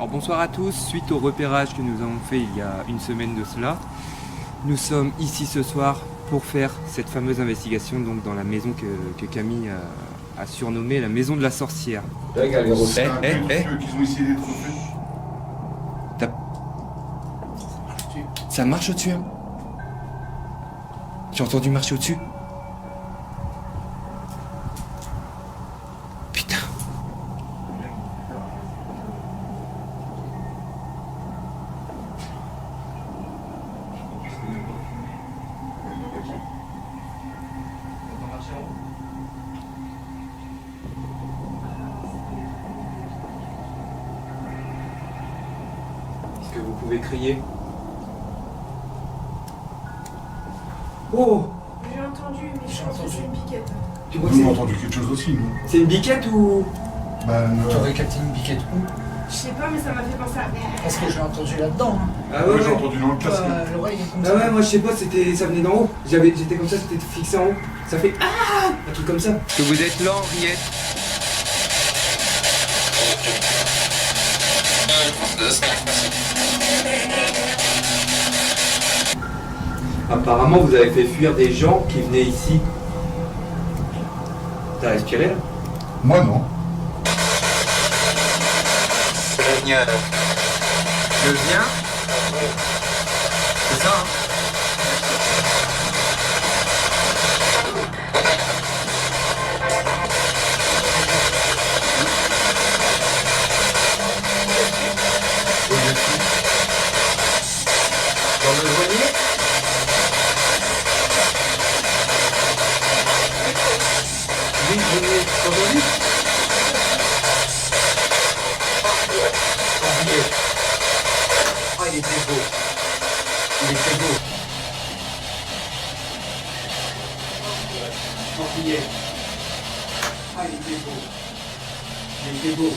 Alors bonsoir à tous, suite au repérage que nous avons fait il y a une semaine de cela, nous sommes ici ce soir pour faire cette fameuse investigation donc dans la maison que Camille a surnommée la maison de la sorcière. Qu'ils ont essayé d'être faits. Ça marche au-dessus hein? J'ai entendu marcher au-dessus. Putain. Est-ce que vous pouvez crier? Oh! J'ai entendu, mais je pense que c'est une biquette. Tu crois que Nous, on a entendu quelque chose aussi, nous. c'est une biquette ou... Bah, Tu aurais capté une biquette où? Je sais pas, mais ça m'a fait penser à... Parce que je l'ai entendu là-dedans. Hein. Ah ouais, j'ai entendu dans le casque. L'oreille est comme Ah ça. ouais, moi je sais pas, ça venait d'en haut. J'étais comme ça, c'était fixé en haut. Ça fait ah, un truc comme ça. Que vous êtes là, Henriette. Apparemment, vous avez fait fuir des gens qui venaient ici. T'as respiré là? Moi, non. Le bien. C'est ça, hein? Dans le grenier? Oui, le grenier. Entendu? Ah, il était beau. Il était beau. Mortillet. Ah, il était beau. Il était beau.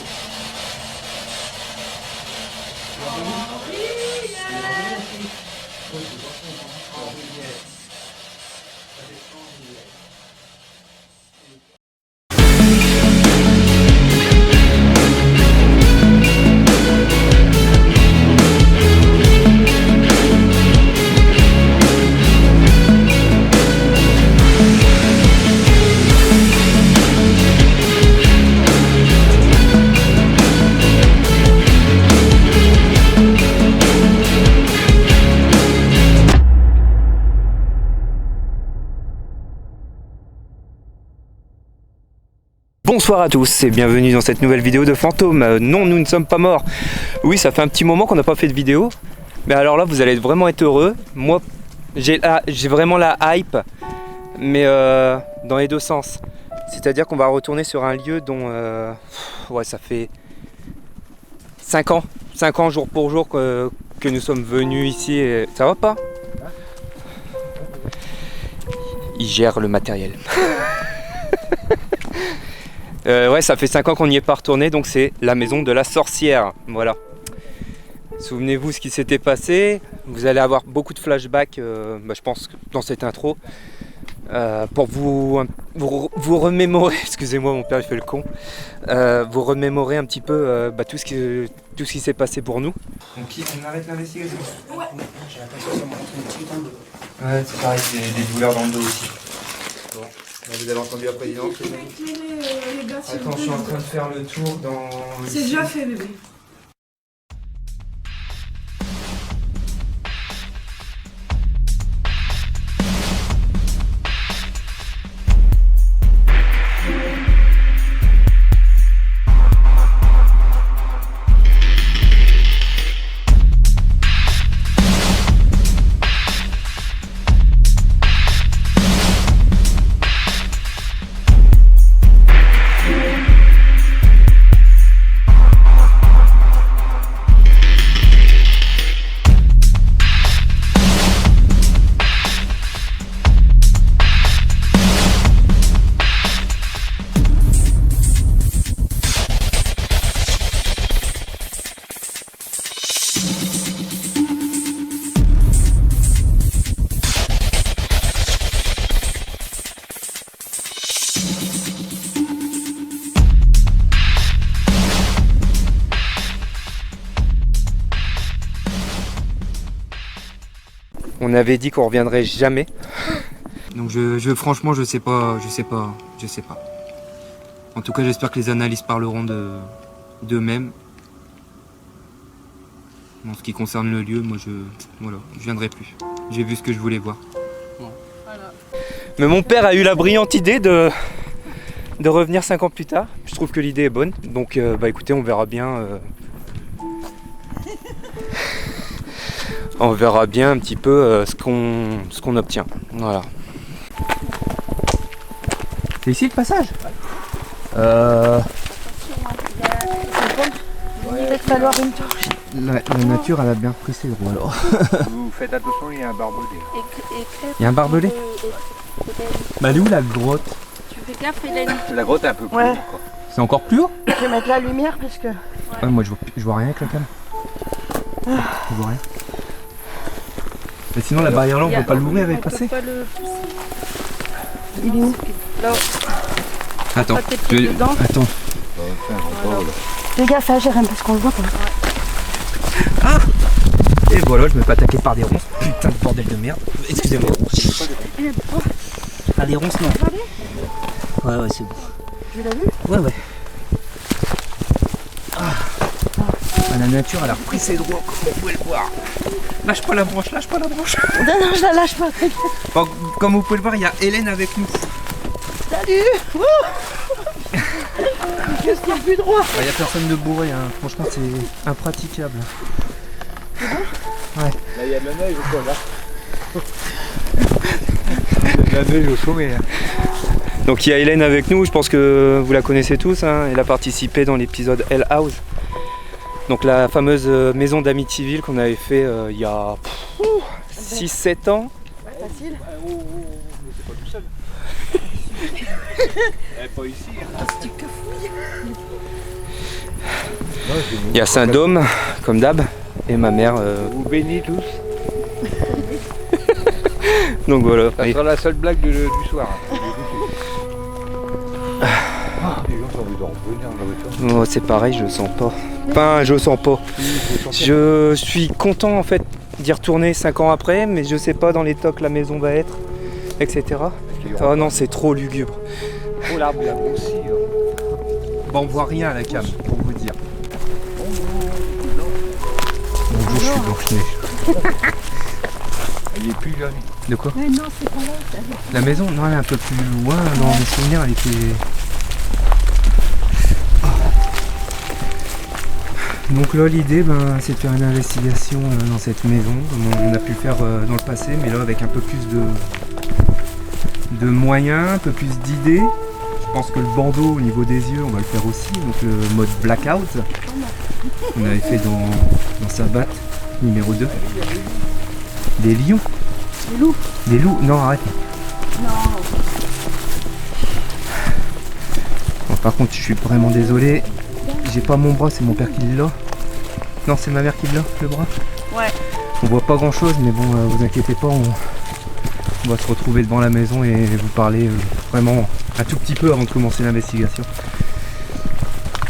Bonsoir à tous et bienvenue dans cette nouvelle vidéo de Fantôme. Non, nous ne sommes pas morts. Oui, ça fait un petit moment qu'on n'a pas fait de vidéo. Mais alors là, vous allez vraiment être heureux. Moi, j'ai vraiment la hype, mais dans les deux sens. C'est-à-dire qu'on va retourner sur un lieu dont ouais, ça fait 5 ans jour pour jour que nous sommes venus ici. Et... Ça va pas? Il gère le matériel. Ouais, ça fait 5 ans qu'on n'y est pas retourné, donc c'est la maison de la sorcière. Voilà. Souvenez-vous ce qui s'était passé. Vous allez avoir beaucoup de flashbacks, je pense, dans cette intro. Pour vous remémorer, excusez-moi, mon père il fait le con. Vous remémorer un petit peu tout ce qui s'est passé pour nous. Donc on arrête l'investigation. Ouais. J'ai l'impression que ça m'a rentré une petite dans le dos. Ouais, c'est pareil, des douleurs dans le dos aussi. Bon, là, vous avez entendu la présidente. Je vais éclairer les gars s'il vous Attends, je plaît. suis en train de faire le tour dans... C'est déjà fait, bébé. On avait dit qu'on reviendrait jamais. Donc franchement je sais pas. En tout cas j'espère que les analyses parleront d'eux-mêmes. En ce qui concerne le lieu, moi je viendrai plus. J'ai vu ce que je voulais voir. Voilà. Mais mon père a eu la brillante idée de revenir 5 ans plus tard. Je trouve que l'idée est bonne. Donc bah écoutez, on verra bien. On verra bien un petit peu ce qu'on obtient. Voilà. C'est ici le passage? Il va falloir une torche. La nature elle a bien pris ses droits alors. Vous faites attention, il y a un barbelé. Il y a un barbelé? Bah elle est où la grotte? Tu fais gaffe, Hélène. La grotte est un peu plus Ouais. haut, quoi. C'est encore plus haut? Je vais mettre la lumière parce que. Ouais, moi je vois rien avec la cam. Je vois rien. Mais sinon la barrière là on peut pas l'ouvrir et passer. Il est où? Là. Attends, Pas tes pieds dedans. attends. Fais gaffe à Jérém parce qu'on le voit pas. Et voilà, je me fais attaquer par des ronces. Putain de bordel de merde. Excusez-moi. Ah des ronces non. Ouais c'est bon. Tu l'as vu? Ouais. Ah, la nature elle a repris ses droits comme vous pouvez le voir. Lâche pas la branche. Non, je la lâche pas. Bon, comme vous pouvez le voir, il y a Hélène avec nous. Salut. Qu'est-ce qu'il y a plus droit? Il n'y a personne de bourré, hein. Franchement c'est impraticable. Là, il y a de la neige ou quoi, là? Il y a de la neige au sommet, là. Donc il y a Hélène avec nous, je pense que vous la connaissez tous, hein. Elle a participé dans l'épisode Hell House. Donc la fameuse maison d'Amityville qu'on avait fait il y a 6-7 ans. Facile. C'est pas tout seul. Elle est pas ici. Il y a Saint-Dôme, comme d'hab, et ma mère. Vous bénis tous. Donc voilà. Ça sera la seule blague du soir. Les gens ont envie de revenir dans la voiture. Oh, c'est pareil, je le sens pas. Enfin, je le sens pas. Je suis content en fait d'y retourner 5 ans après, mais je sais pas dans l'état que la maison va être, etc. Oh non, c'est trop lugubre. Oh, l'arbre il a grossi. Bon, on voit rien à la cam, pour vous dire. Bonjour, je suis Blanche-Neige. Il est plus jeune. De quoi? Mais non, c'est pas là. La maison, non, elle est un peu plus loin. Dans mes souvenirs, elle était. Donc là, l'idée, c'est de faire une investigation dans cette maison, comme on a pu le faire dans le passé, mais là avec un peu plus de moyens, un peu plus d'idées. Je pense que le bandeau au niveau des yeux, on va le faire aussi, donc le mode blackout. On avait fait dans Sabbat, numéro 2. Des lions. Des loups. Des loups. Non, arrête. Non. Bon, par contre, je suis vraiment désolé. J'ai pas mon bras, c'est mon père qui l'a. Non, c'est ma mère qui l'a, le bras. Ouais. On voit pas grand chose, mais bon, vous inquiétez pas, on va se retrouver devant la maison et vous parler vraiment un tout petit peu avant de commencer l'investigation.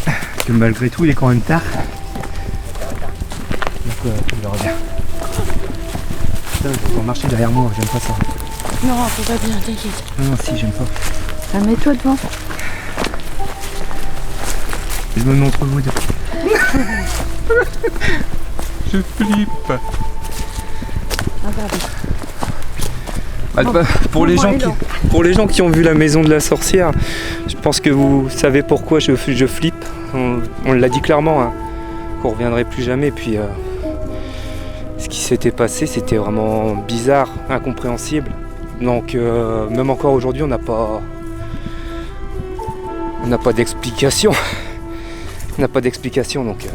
Parce que malgré tout, il est quand même tard. Donc, on verra bien. Putain, je vais marcher derrière moi, j'aime pas ça. Non, tout va bien, t'inquiète. Non, si, j'aime pas. Ah, mets-toi devant. Je me mets entre vous deux. Je flippe. Ah, pardon. Pour les gens qui ont vu la maison de la sorcière, je pense que vous savez pourquoi je flippe. On l'a dit clairement, hein, qu'on ne reviendrait plus jamais. Puis ce qui s'était passé, c'était vraiment bizarre, incompréhensible. Donc même encore aujourd'hui, on n'a pas d'explication. On n'a pas d'explication, donc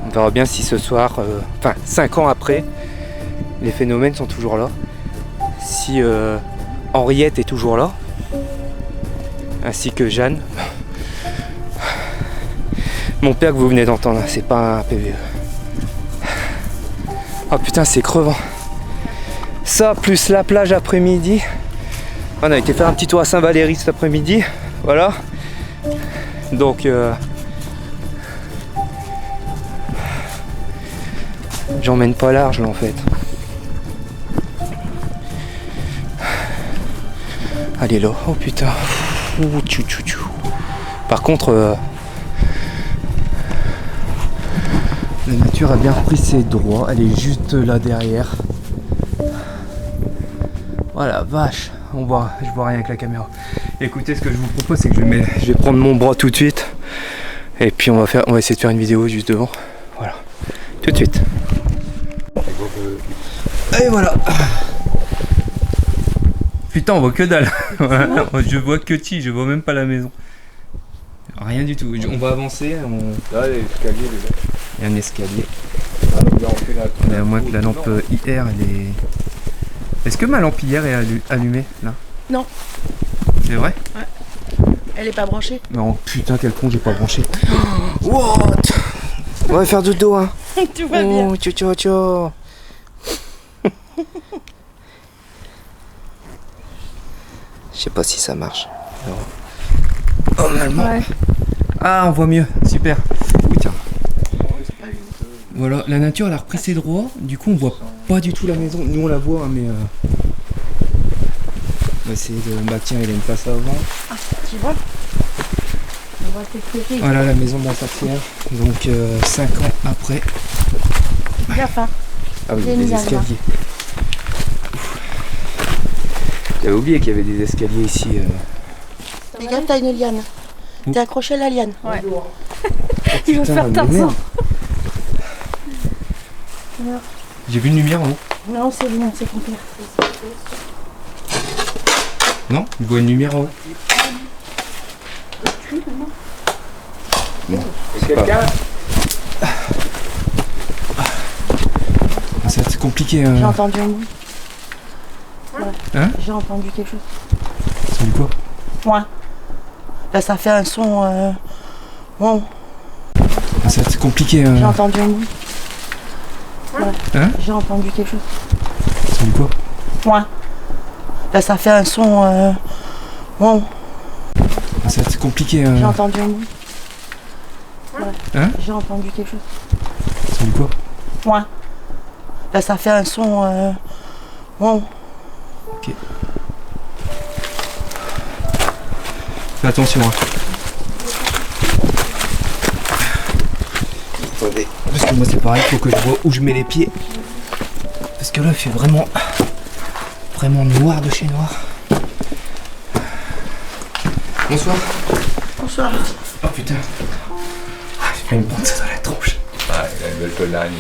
on verra bien si ce soir, 5 ans après, les phénomènes sont toujours là. Si Henriette est toujours là, ainsi que Jeanne. Mon père que vous venez d'entendre, c'est pas un PVE. Oh putain, c'est crevant. Ça, plus la plage après-midi. On a été faire un petit tour à Saint-Valéry cet après-midi. Voilà. Donc j'emmène pas large là en fait. Allez là, oh putain. Ouh, tchou, tchou, tchou. Par contre, la nature a bien repris ses droits, elle est juste là derrière. Voilà, vache, je vois rien avec la caméra. Écoutez, ce que je vous propose, c'est que je vais prendre mon bras tout de suite. Et puis on va essayer de faire une vidéo juste devant. Voilà, tout de suite. Et voilà. Putain, on voit que dalle. Je vois que ti, je vois même pas la maison. Rien du tout. On va avancer. Là, l'escalier, les gars. Il y a un escalier. Ah, là, on fait la... À moins que la lampe IR, elle est... Est-ce que ma lampe IR est allumée, là? Non. C'est vrai? Elle est pas branchée. Non, putain, quel con, j'ai pas branché. What? On va faire dodo, hein. Tout va bien. Oh, tchou, tchou, tchou. Je sais pas si ça marche. Normalement. Ouais. Ah, on voit mieux. Super. Oui, tiens. Voilà, la nature elle a repris ses droits. Du coup, on voit pas du tout la maison. Nous, on la voit, hein, mais on va essayer de. Bah, tiens, il a une place avant. Ah, tu vois? On va t'éclairer. Voilà la maison de la sorcière. Donc, 5 ans après. Gaffe, hein. Ah oui, Il y a des une lame, escaliers. J'avais oublié qu'il y avait des escaliers ici. Fais gaffe, t'as une liane. T'es accroché à la liane. Ouais. Il veut faire Tarzan. J'ai vu une lumière en haut. Non, c'est bien, c'est ton père. Non, je vois une lumière en haut. Bon, c'est pas... Ah, ça va être compliqué. J'ai entendu un bruit. Ouais. Hein? J'ai entendu quelque chose. Ça dit quoi? Ouais. Là, ça fait un son. Wow. Ah, ça va être compliqué. J'ai entendu un bruit. Ouais. Hein? J'ai entendu quelque chose. Ça dit quoi? Ouais. Là, ça fait un son. Wow. Ah, ça va être compliqué. J'ai entendu un bruit. Ouais. Hein? J'ai entendu quelque chose. Ça dit quoi? Ouais. Là, ça fait un son. Wow. Ok. Fais attention. Hein. Attendez. Parce que moi, c'est pareil, faut que je vois où je mets les pieds. Parce que là, il fait vraiment noir de chez noir. Bonsoir. Bonsoir. Oh putain. Ah, j'ai fait une bande dans la tronche. Ah, il a une belle pelagne.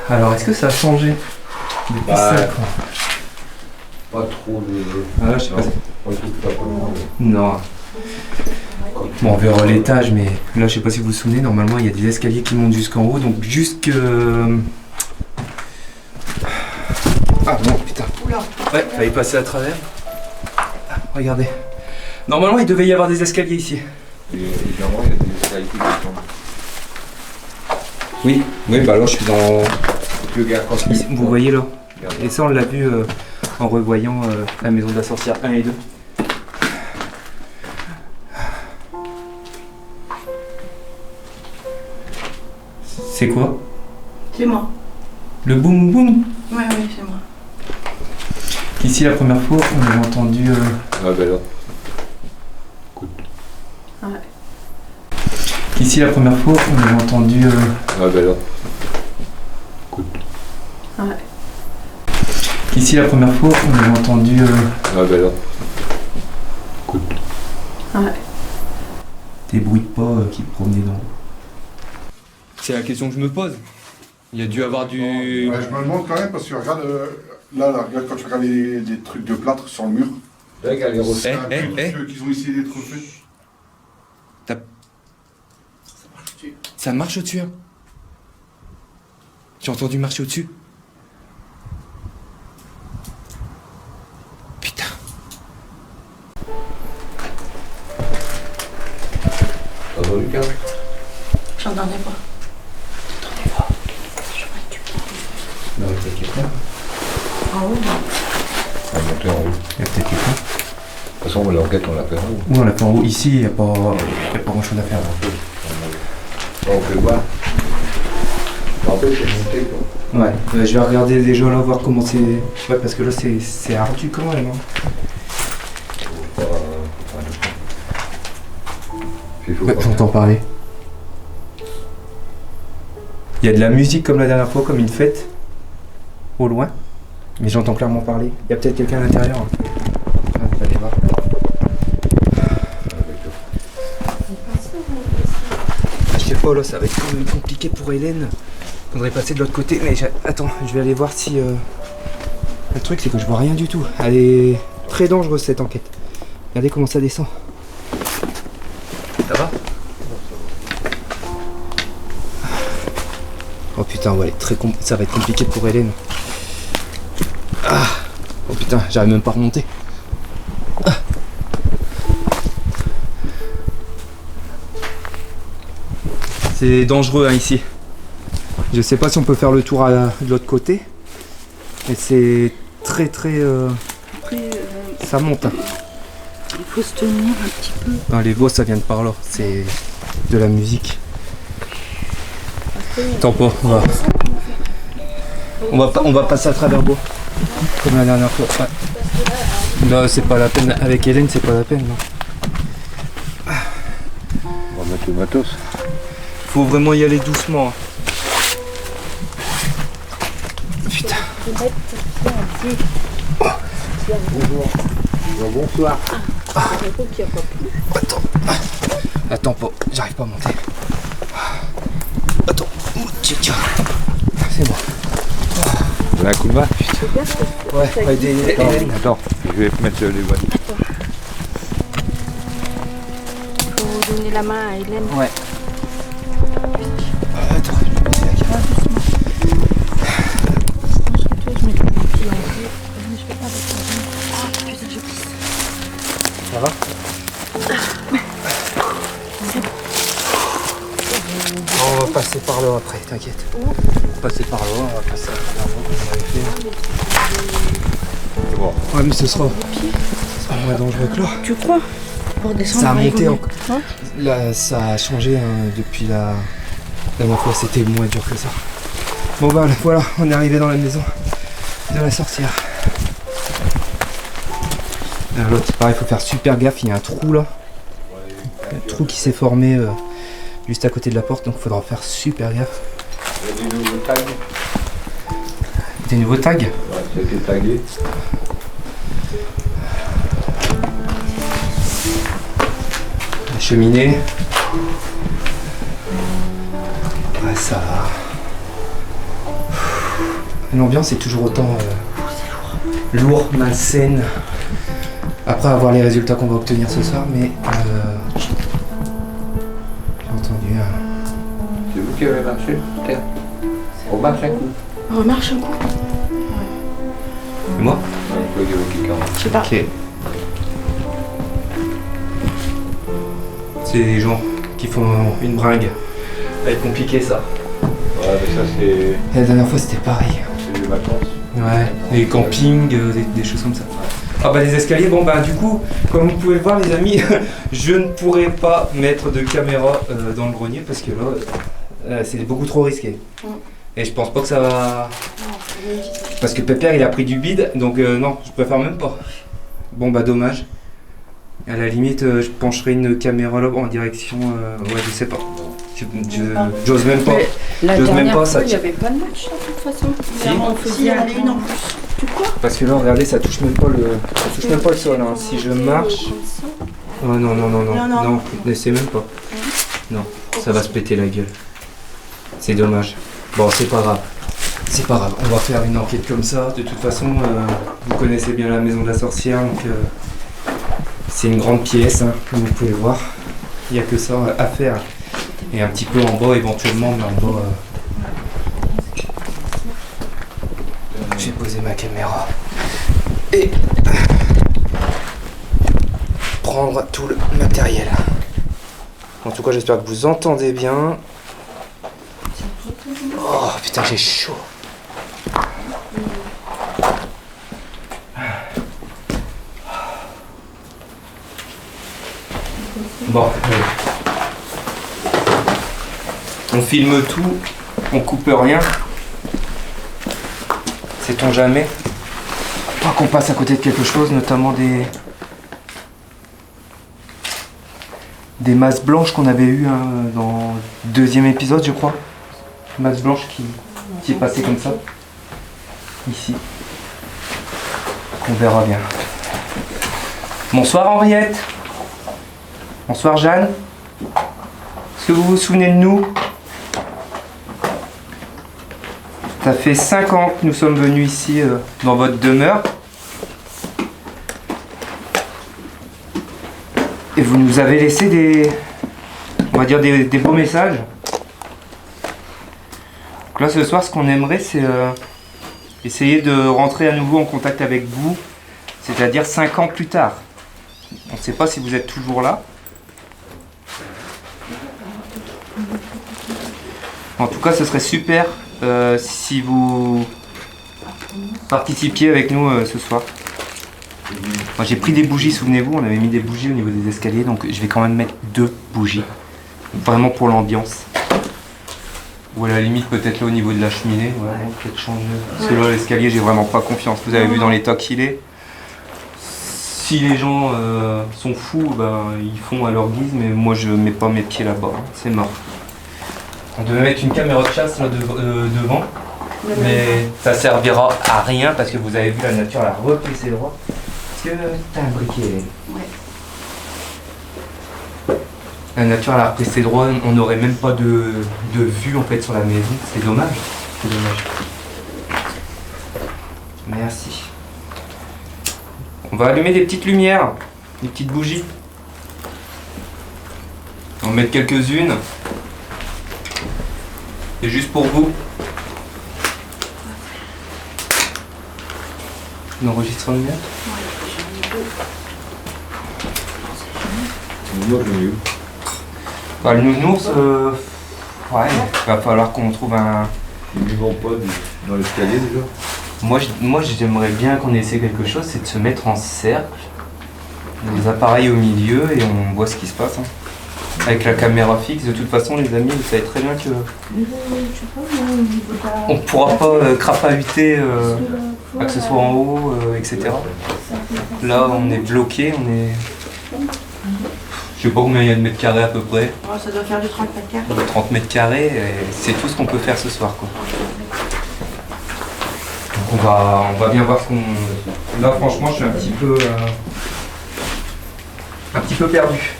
Alors, est-ce que ça a changé depuis Bah, ça, quoi? Pas trop de... Ah, je sais pas. On trouve pas trop. Non. Bon, on verra l'étage, mais là, je sais pas si vous vous souvenez, normalement, il y a des escaliers qui montent jusqu'en haut, donc jusque... Ah non, putain. Oula. Ouais, fallait passer à travers. Ah, regardez. Normalement, il devait y avoir des escaliers ici. Et évidemment, il y a des escaliers qui descendent. Oui, bah alors je suis dans... Le gars, quand il... Vous voyez là. Et ça, on l'a vu en revoyant la maison de la sorcière 1 et 2. C'est quoi? C'est moi. Le boum boum? Ouais, c'est moi. Ici, la première fois, on avait entendu... Ah ben là. Écoute. Ouais. Ici, la première fois, on avait entendu... Ah ben là. Écoute. Ouais. Ici, la première fois, on avait entendu... Ah ben là. Écoute. Ouais. Des bruits de pas qui promenaient dans l'eau. C'est la question que je me pose. Il y a dû avoir du... Ouais, je me demande quand même parce que regarde, là, regarde quand tu regardes les trucs de plâtre sur le mur. Là, il y a les rosses. Qu'ils ont essayé d'être refaits. Ça marche au-dessus, hein. J'ai entendu marcher au-dessus. Putain. T'as entendu Carl? J'entendais pas. Non, il y a quelqu'un. En haut, non. On va monter en haut. Il y a peut-être quelqu'un. De toute façon, l'enquête, on l'a fait en haut. Oui, on l'a fait en haut. Ici, il n'y a pas grand-chose à faire. On peut voir. En fait, c'est monté quoi. Ouais, je vais regarder déjà là, voir comment c'est... Ouais, parce que là, c'est ardu quand même. Hein. Il faut Ouais, pas. j'entends parler. Il y a de la musique comme la dernière fois, comme une fête. Au loin. Mais j'entends clairement parler. Il y a peut-être quelqu'un à l'intérieur. Hein. Ah, on va aller voir. Je sais pas, là, ça va être quand même compliqué pour Hélène. Faudrait passer de l'autre côté. Mais attends, je vais aller voir si... Le truc, c'est que je vois rien du tout. Elle est très dangereuse, cette enquête. Regardez comment ça descend. Ça va? Oh putain, ouais, ça va être compliqué pour Hélène. Ah. Oh putain, j'arrive même pas à remonter. Ah. C'est dangereux hein, ici. Je sais pas si on peut faire le tour de l'autre côté. Mais c'est très très... Ça monte. Hein. Il faut se tenir un petit peu. Dans les veaux, ça vient de par là. C'est de la musique. Attends pas, on va passer à travers bois. Comme la dernière fois. Ouais. Non, c'est pas la peine. Avec Hélène, c'est pas la peine. Non. On va mettre le matos. Faut vraiment y aller doucement. Hein. Putain. Bonsoir. Attends pas, j'arrive pas à monter. Attends, tiens. C'est bon. Vous avez un coup de main? Ouais, va aider Hélène. Attends, je vais mettre les boîtes. Il faut donner la main à Hélène. Ouais. Attends, je vais poser la caméra. Ça va? On va passer par là après, t'inquiète. On va passer par là, on va passer à travers là comme on avait fait. C'est bon. Ouais, mais ce sera moins dangereux que là. Tu crois? Pour descendre. Ça a on va monté y encore. aller. Là, ça a changé hein, depuis la dernière fois, c'était moins dur que ça. Bon bah voilà, on est arrivé dans la maison de la sorcière. L'autre, c'est pareil, il faut faire super gaffe, il y a un trou là. Un trou qui s'est formé juste à côté de la porte, donc il faudra faire super gaffe. Il y a des nouveaux tags. Des nouveaux tags? Ouais, ça a été tagué. La cheminée. Ouais, ça va. L'ambiance est toujours autant lourde, malsaine. Après avoir les résultats qu'on va obtenir ce soir, mais j'ai entendu C'est vous qui avez marché? Tiens. On marche un coup. On remarche un coup. Et moi? Ouais, je crois qu'il y avait quelqu'un. Je sais pas. Ok. C'est des gens qui font une bringue. Ça va être compliqué ça. Ouais, mais ça c'est Et la dernière fois c'était pareil. les vacances. Ouais, les campings, des choses comme ça. Ah bah les escaliers, bon bah du coup, comme vous pouvez le voir les amis, je ne pourrai pas mettre de caméra dans le grenier parce que là, c'est beaucoup trop risqué. Et je pense pas que ça va... Parce que Pépère il a pris du bide, donc non, je préfère même pas. Bon bah dommage. À la limite, je pencherai une caméra là en direction... ouais, je sais pas. J'ose même pas. La J'ose même dernière pas, fois, ça il n'y avait pas de match de toute façon. Si. Si, il y en avait une en plus. Tu crois? Parce que là, regardez, ça touche même pas le sol. Hein. Si je marche... Oh non, non, n'essaie même pas. Non, ça va se péter la gueule. C'est dommage. Bon, c'est pas grave. C'est pas grave, on va faire une enquête comme ça. De toute façon, vous connaissez bien la maison de la sorcière, donc c'est une grande pièce, hein, comme vous pouvez voir. Il n'y a que ça à faire. Et un petit peu en bas éventuellement, mais en bas... Je vais poser ma caméra. Et... prendre tout le matériel. En tout cas, j'espère que vous entendez bien. Oh putain, j'ai chaud. Bon, allez. On filme tout, on coupe rien. Sait-on jamais? Pas qu'on passe à côté de quelque chose, notamment des masses blanches qu'on avait eues dans le 2e épisode, je crois. Une masse blanche qui est passée comme ça. Ici. On verra bien. Bonsoir Henriette. Bonsoir Jeanne. Est-ce que vous vous souvenez de nous? Ça fait 5 ans que nous sommes venus ici dans votre demeure. Et vous nous avez laissé on va dire des beaux messages. Donc là ce soir ce qu'on aimerait c'est essayer de rentrer à nouveau en contact avec vous, c'est-à-dire 5 ans plus tard. On ne sait pas si vous êtes toujours là. En tout cas ce serait super si vous participiez avec nous ce soir. Moi j'ai pris des bougies, souvenez-vous, on avait mis des bougies au niveau des escaliers, donc je vais quand même mettre 2 bougies. Vraiment pour l'ambiance. Ou à la limite peut-être là au niveau de la cheminée, ouais, peut-être changer. Parce que là l'escalier j'ai vraiment pas confiance. Vous avez vu dans l'état qu'il est. Si les gens sont fous, ben, ils font à leur guise, mais moi je mets pas mes pieds là-bas, hein. C'est mort. On devait mettre une caméra de chasse là devant, mais ça servira à rien parce que vous avez vu la nature elle a repris ses droits. Est-ce que t'as un briquet, Hélène? Ouais. La nature elle a repris ses droits, on n'aurait même pas de vue en fait sur la maison, c'est dommage. C'est dommage. Merci. On va allumer des petites lumières, des petites bougies. On va en mettre quelques-unes. C'est juste pour vous. On enregistre bien? Moi, j'en ai eu. Bah, le nounours, ouais, il va falloir qu'on trouve un... Ils ne vont pas dans l'escalier déjà. Moi j'aimerais bien qu'on essaie quelque chose, c'est de se mettre en cercle, les appareils au milieu et on voit ce qui se passe. Hein. Avec la caméra fixe, de toute façon les amis, vous savez très bien que on pourra pas crapahuter, que ce soit en haut, etc. Là on est bloqué, on est... Je sais pas combien il y a de mètres carrés à peu près. Oh, ça doit faire du 30 mètres carrés. 30 mètres carrés, et c'est tout ce qu'on peut faire ce soir, quoi. Donc on va bien voir ce qu'on... Là franchement je suis un petit peu perdu.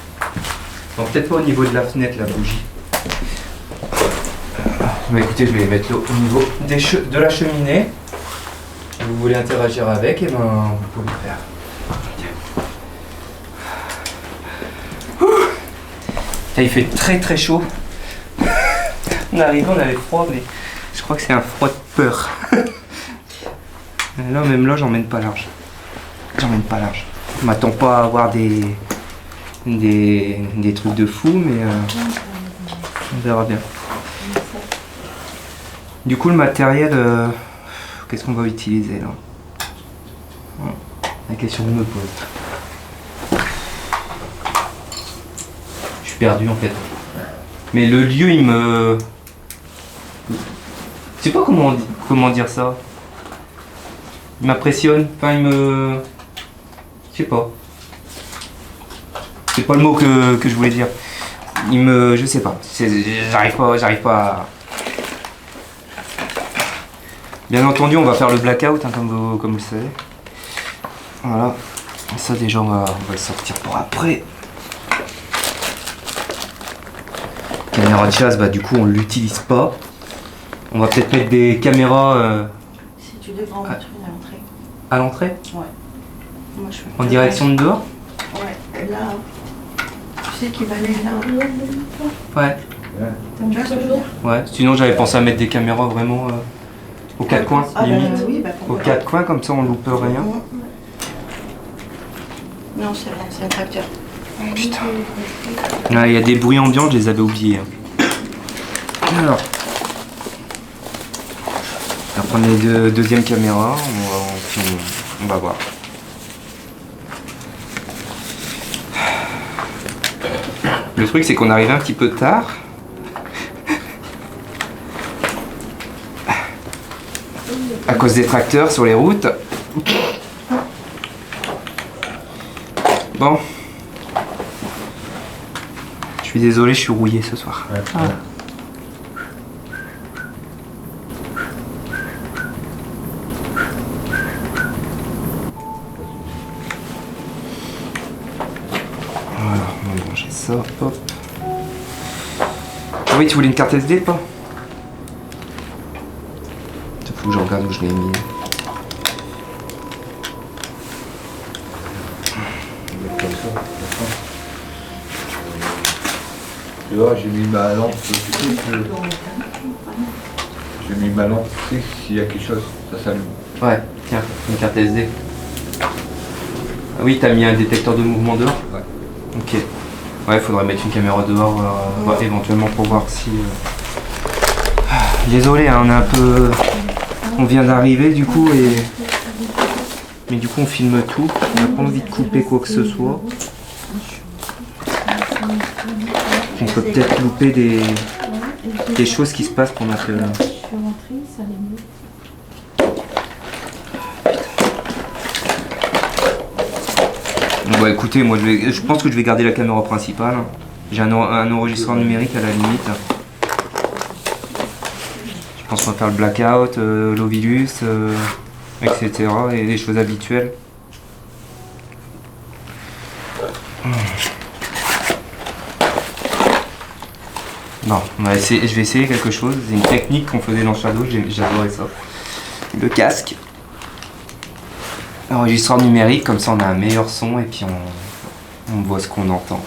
Donc peut-être pas au niveau de la fenêtre la bougie. Bah écoutez, je vais les mettre là, au niveau de la cheminée. Si vous voulez interagir avec, et ben vous pouvez le faire. Là, il fait très très chaud. On arrive, on avait froid, mais je crois que c'est un froid de peur. Là, même là, j'emmène pas large. J'emmène pas large. Je m'attends pas à avoir des trucs de fou, mais on verra bien. Du coup, le matériel, qu'est-ce qu'on va utiliser là? La question que je me pose. Je suis perdu en fait. Mais le lieu, il me... Je sais pas comment dire ça. Il m'impressionne. Enfin, il me... Je sais pas. C'est pas le mot que je voulais dire. Il me... Je sais pas. J'arrive pas à... Bien entendu, on va faire le blackout, hein, comme vous le savez. Voilà. Ça déjà, on va le sortir pour après. Caméra de chasse, bah du coup, on l'utilise pas. On va peut-être mettre des caméras... Si tu devrais en mettre une à l'entrée. À l'entrée? Ouais. Moi, je fais En direction de dehors? Ouais, là. Tu sais qu'il va aller là. Ouais. Tu vois ce que je veux dire? Ouais. Sinon, j'avais pensé à mettre des caméras vraiment aux quatre coins, Ah, limite. oui, bah, Aux quatre coins, comme ça, on loupe rien. Non, c'est rien, c'est un tracteur. Putain. Là, il y a des bruits ambiants, je les avais oubliés. Alors. On va prendre les deuxième caméra, on va voir. Le truc c'est qu'on arrive un petit peu tard. À cause des tracteurs sur les routes. Bon. suis désolé, je suis rouillé ce soir. Ouais, Ah. ouais. Voilà, on va manger ça, hop. Ah oui, tu voulais une carte SD, pas? Il faut que je regarde où je l'ai mis. Comme ça, d'accord. Tu vois, j'ai mis ma lampe, tu sais que... J'ai mis ma lampe, tu sais, s'il y a quelque chose, ça s'allume. Ouais, tiens, une carte SD. Ah oui, t'as mis un détecteur de mouvement dehors? Ouais. Ok. Ouais, faudrait mettre une caméra dehors, bah, éventuellement pour voir si... Désolé, hein, on est un peu... On vient d'arriver du coup et... Mais du coup on filme tout, on n'a pas envie de couper quoi que ce soit. On peut peut-être louper des choses qui se passent pendant que... Bon bah écoutez, moi je pense que je vais garder la caméra principale. J'ai un enregistreur numérique à la limite. Je pense qu'on va faire le blackout, l'ovilus, etc. et les choses habituelles. Bon, on va essayer, je vais essayer quelque chose. C'est une technique qu'on faisait dans Shadow, j'adorais ça. Le casque. Enregistreur numérique, comme ça on a un meilleur son et puis on voit ce qu'on entend.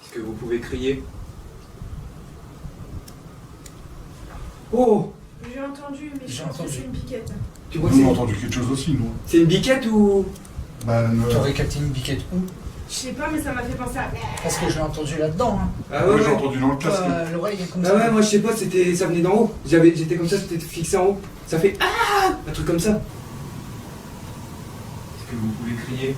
Est-ce que vous pouvez crier? Oh! J'ai entendu, mais je J'ai pense que entendu. c'est une piquette. Tu vois, Nous, on a entendu quelque chose aussi, nous. c'est une biquette ou... Ben, T'aurais capté une biquette où? Je sais pas, mais ça m'a fait penser à... Parce que je l'ai entendu là-dedans. Hein. Ah oui, j'ai entendu dans le casque. L'oreille est comme Ah ça. ouais, moi je sais pas, ça venait d'en haut. J'étais comme ça, c'était fixé en haut. Ça fait ah, un truc comme ça. Est-ce que vous pouvez crier?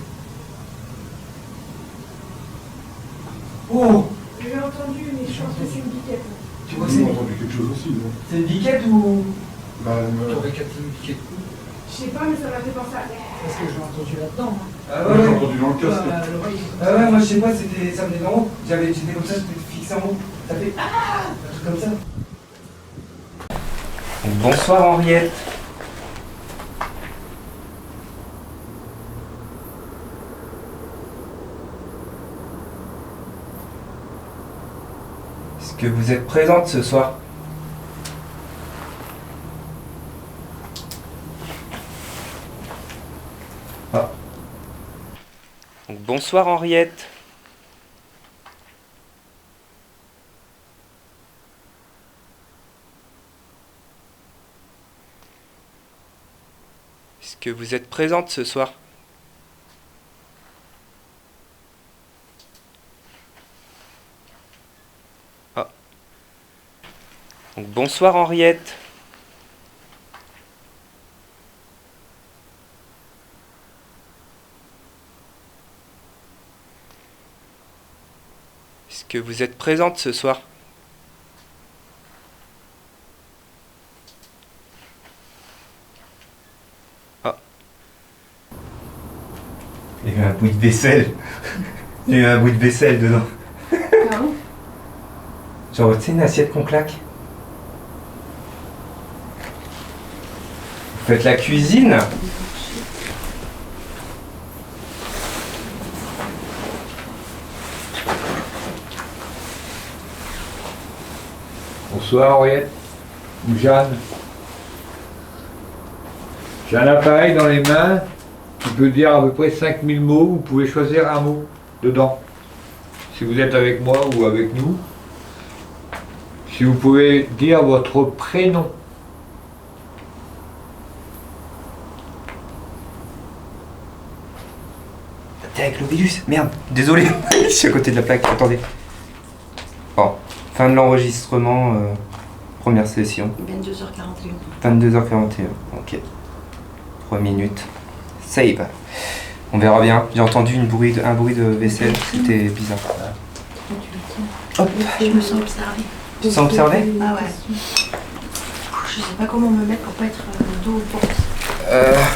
Oh! J'ai entendu, mais je pense que c'est une piquette. Tu vois, Nous, on a entendu quelque chose aussi, nous. c'est une biquette ou... Ben, T'aurais capté une biquette où? Je sais pas, mais ça m'a fait penser à... Parce que je l'ai entendu là-dedans. Hein. Ah oui, j'ai entendu dans le casque. L'oreille est comme Ah ouais, moi je sais pas, ça venait d'en haut. J'étais comme ça, c'était fixé en haut. Ça fait ah, un truc comme ça. Donc, bonsoir Henriette. Est-ce que vous êtes présente ce soir? Ah. Donc, bonsoir Henriette. Est-ce que vous êtes présente ce soir? Ah. Donc, bonsoir Henriette. Est-ce que vous êtes présente ce soir? Ah. Il y a eu un bout de vaisselle. Il y a eu un bout de vaisselle dedans. Genre, tu sais, une assiette qu'on claque. Vous faites la cuisine? Bonsoir Henriette, ou Jeanne. J'ai un appareil dans les mains qui peut dire à peu près 5000 mots, vous pouvez choisir un mot dedans. Si vous êtes avec moi ou avec nous. Si vous pouvez dire votre prénom. T'es avec l'ovilus? Merde, désolé, je suis à côté de la plaque, attendez. Bon, fin de l'enregistrement, première session. 22h41. 22h41, ok. 3 minutes. Save. On verra bien. J'ai entendu un bruit de vaisselle, c'était bizarre. Hop. Je me sens observée. Tu te sens observé? Ah ouais. Je sais pas comment me mettre pour pas être dos au porte.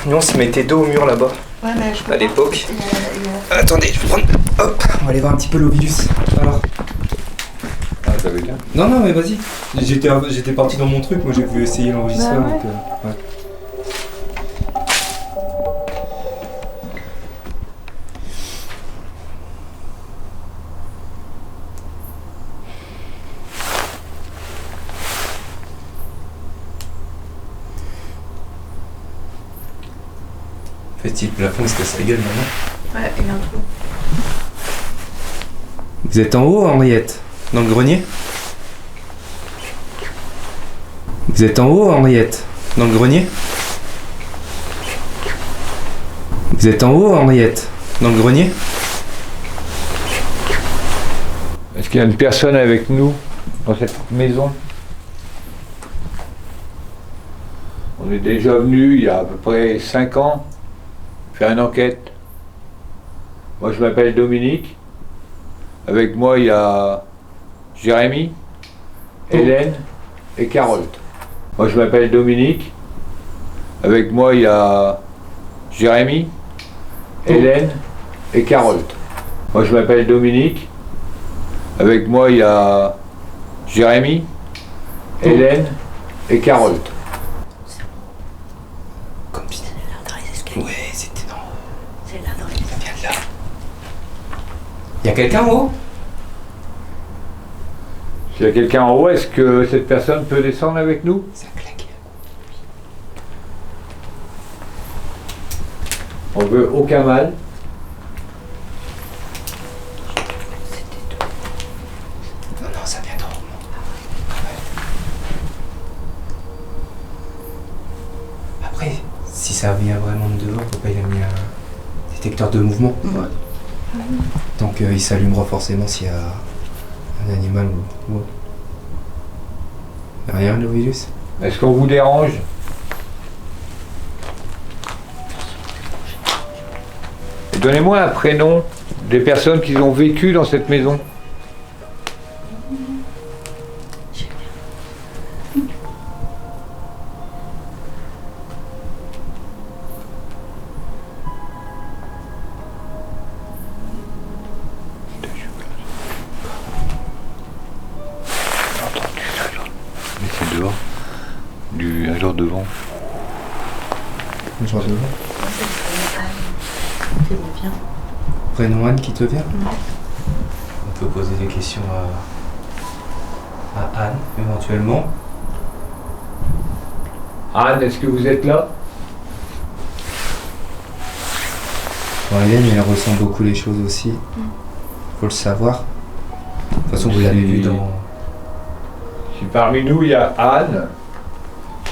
Nous on se mettait dos au mur là-bas, Ouais, mais je peux à pas. l'époque. Il y a- Attendez, je vais prendre... Hop, on va aller voir un petit peu l'Ovilus. Alors. Ah, ça veut bien. Non, non, mais vas-y. J'étais parti dans mon truc, moi j'ai voulu essayer l'enregistreur. Bah ouais. Donc, ouais. Fait-il le plafond, il se casse la gueule maintenant. Ouais, il y a un trou. Vous êtes en haut, Henriette? Dans le grenier? Vous êtes en haut, Henriette? Dans le grenier? Vous êtes en haut, Henriette? Dans le grenier? Est-ce qu'il y a une personne avec nous dans cette maison? On est déjà venu il y a à peu près 5 ans faire une enquête. Moi je m'appelle Dominique. Avec moi il y a Jérémy, Hélène et Carole. Moi je m'appelle Dominique. Avec moi il y a Jérémy, Hélène et Carole. Moi je m'appelle Dominique. Avec moi il y a Jérémy, Hélène et Carole. Comme si... C'est là dans les escaliers. Ouais, c'était dans... C'est là dans les escaliers. Ça vient de là. Y'a quelqu'un en haut? S'il y a quelqu'un en haut, est-ce que cette personne peut descendre avec nous? Ça claque. On veut aucun mal. Non, non, ça vient d'en haut. Ouais. Après, si ça vient vraiment de dehors, pourquoi il a mis un détecteur de mouvement? Ouais. Donc il s'allumera forcément s'il y a un animal ou autre. Rien, le virus? Est-ce qu'on vous dérange? Et donnez-moi un prénom des personnes qui ont vécu dans cette maison. Mais c'est dehors. Un genre de vent. Un genre de vent. C'est bien. Prénom Anne qui te vient? On peut poser des questions à Anne, éventuellement. Anne, est-ce que vous êtes là? Bon, Hélène, elle ressent beaucoup les choses aussi. Faut le savoir. De toute façon, vous l'avez vu dans... Si parmi nous il y a Anne,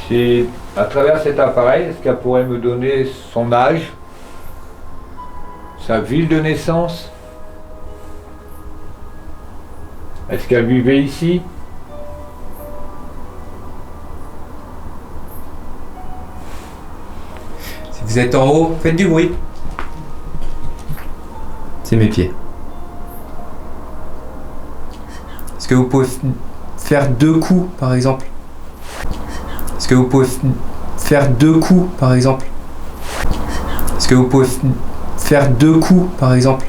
c'est à travers cet appareil, est-ce qu'elle pourrait me donner son âge, sa ville de naissance? Est-ce qu'elle vivait ici? Si vous êtes en haut, faites du bruit. C'est mes pieds. Est-ce que vous pouvez faire 2 coups, par exemple? Est-ce que vous pouvez faire 2 coups, par exemple? Est-ce que vous pouvez faire 2 coups, par exemple?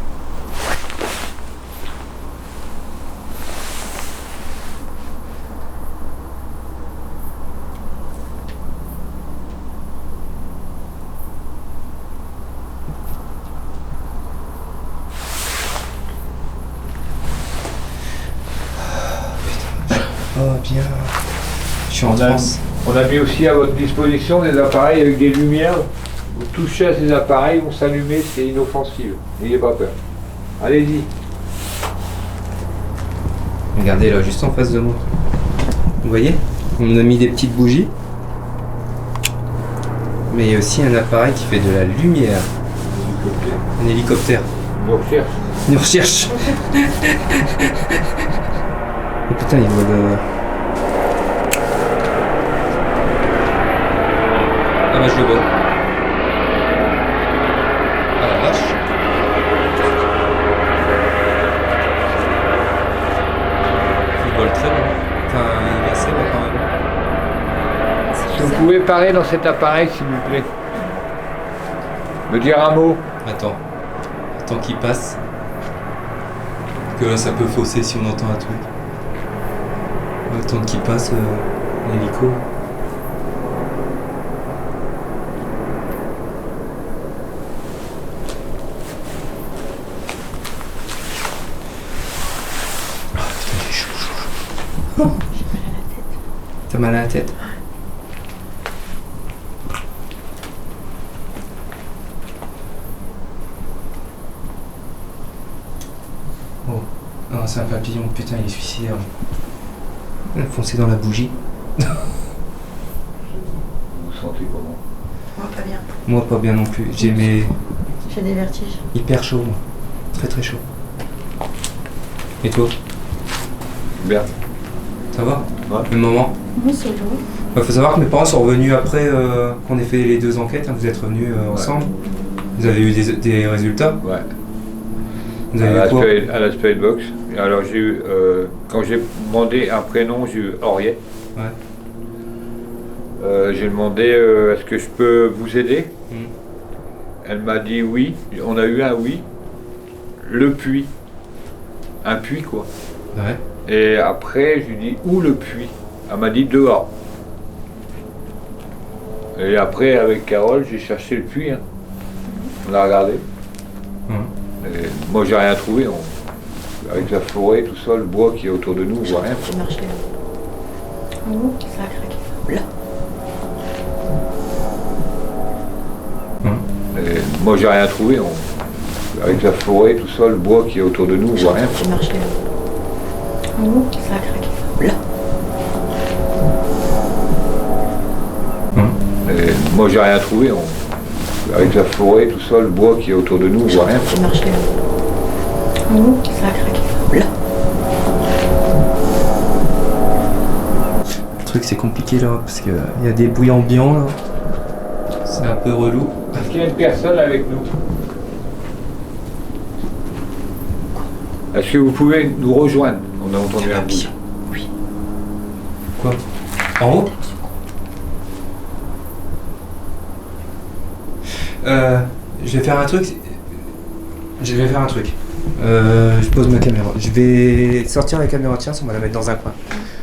Oh bien. Je suis en transe. On a mis aussi à votre disposition des appareils avec des lumières. Vous touchez à ces appareils, ils vont s'allumer, c'est inoffensif. N'ayez pas peur. Allez-y. Regardez là, juste en face de moi. Vous voyez? On a mis des petites bougies. Mais il y a aussi un appareil qui fait de la lumière. Un hélicoptère. Une recherche. Une recherche. Oh putain, il vole. Ah bah je le vois. Ah la vache. Il vole très bien. Enfin, il est assez bon quand même. Est-ce que vous pouvez parler dans cet appareil, s'il vous plaît? Me dire un mot. Attends. Attends qu'il passe. Parce que là, ça peut fausser si on entend un truc. On va attendre qu'il passe l'hélico. Ah putain, il est chaud, chaud, chaud. T'as mal à la tête? Oh, non, c'est un papillon, putain, il est suicidaire. Il a foncé dans la bougie. Vous vous sentez comment? Moi, pas bien. Moi, pas bien non plus. J'ai mes. J'ai des vertiges. Hyper chaud, moi. Très très chaud. Et toi? Bien. Ça va? Ouais. Le moment? Oui, c'est lourd. Bah, faut savoir que mes parents sont revenus après qu'on ait fait les 2 enquêtes. Hein. Vous êtes revenus ensemble. Vous avez eu des résultats? Ouais. Vous avez eu quoi? À la Spirit Box. Et alors j'ai eu, quand j'ai demandé un prénom, j'ai eu Aurier. Ouais. J'ai demandé est-ce que je peux vous aider? Elle m'a dit oui. On a eu un oui. Le puits. Un puits quoi. Ouais. Et après je lui dis où le puits? Elle m'a dit dehors. Et après avec Carole j'ai cherché le puits. Hein. On a regardé. Et moi j'ai rien trouvé. Avec la forêt, tout ça, le bois qui est autour de nous, on voit rien. J'ai marché là. En haut, ça a craqué. Là. Et moi j'ai rien trouvé. Avec la forêt, tout ça, le bois qui est autour de nous, on voit rien. J'ai marché là. En haut, ça a craqué. Là. Et moi j'ai rien trouvé. Avec la forêt, tout ça, le bois qui est autour de nous, on voit rien. J'ai marché là. En haut, ça a craqué. Là. Le truc, c'est compliqué là, parce qu'il y a des bruits ambiants là. C'est un peu relou. Est-ce qu'il y a une personne avec nous? Est-ce que vous pouvez nous rejoindre? On a entendu un bruit. Oui. Quoi? En haut? Je vais faire un truc. Je pose ma caméra. Je vais sortir la caméra, tiens, on va la mettre dans un coin.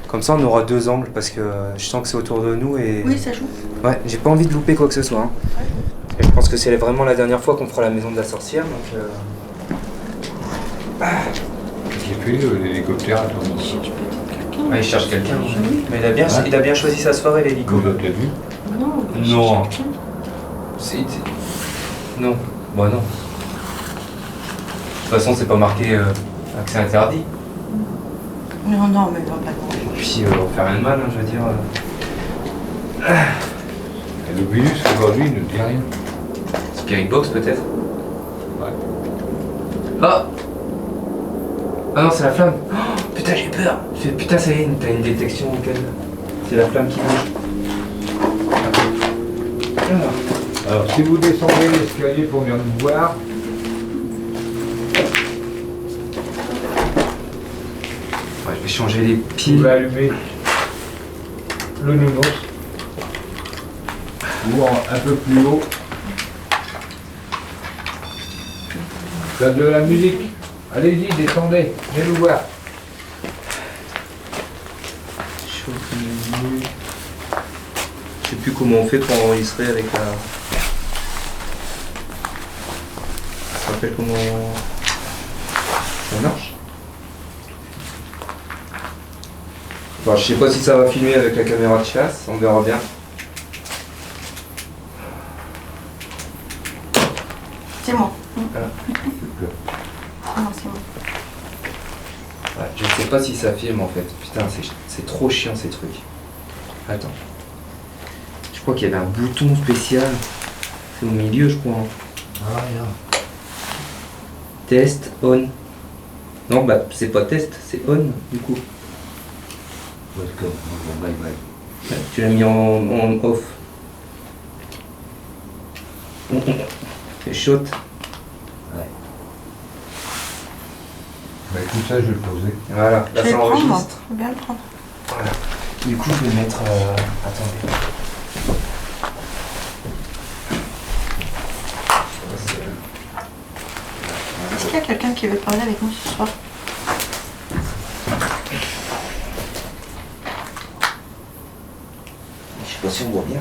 Comme ça, on aura 2 angles parce que je sens que c'est autour de nous et. Oui, ça joue. Ouais, j'ai pas envie de louper quoi que ce soit. Hein. Et je pense que c'est vraiment la dernière fois qu'on fera la maison de la sorcière, donc. J'ai fait l'hélicoptère, attends. Ah, il cherche quelqu'un. Mais il a bien choisi sa soirée, l'hélico. Vous l'avez peut-être vu? Non. Non. Non. Bah non. De toute façon, c'est pas marqué accès interdit. Non, non, mais il va pas loin. Et puis, on va faire rien de mal, hein, je veux dire. Et le virus aujourd'hui ne dit rien. Spirit Box peut-être. Ouais. Ah. Ah non, c'est la flamme. Oh, putain, j'ai peur. Je fais, putain, ça y est, t'as une détection ou quelle? C'est la flamme qui bouge. Alors si vous descendez l'escalier pour venir nous voir, Ouais, je vais changer les vous pieds. pouvez allumer le nounours ou un peu plus haut. Faites de la musique. Allez-y, descendez, venez nous voir. Je sais plus comment on fait pour enregistrer avec la. Ça s'appelle comment. Ça marche. Bon, je sais pas si ça va filmer avec la caméra de chasse, on verra bien. C'est moi. Voilà. Non, c'est moi. Ouais, je sais pas si ça filme en fait. Putain, c'est trop chiant ces trucs. Attends. Je crois qu'il y avait un bouton spécial. C'est au milieu, je crois. Hein. Ah, rien. Test, on. Non, bah c'est pas test, c'est on du coup. Bye bye. Tu l'as mis en off. C'est chaud. Bah écoute ça, je vais le poser. Voilà, Je là vais ça le prendre, moi. enregistre. Je vais bien le prendre. Voilà. Du coup, je vais mettre. Attendez. qu'il y a quelqu'un qui veut parler avec nous ce soir? Je sais pas si on voit bien.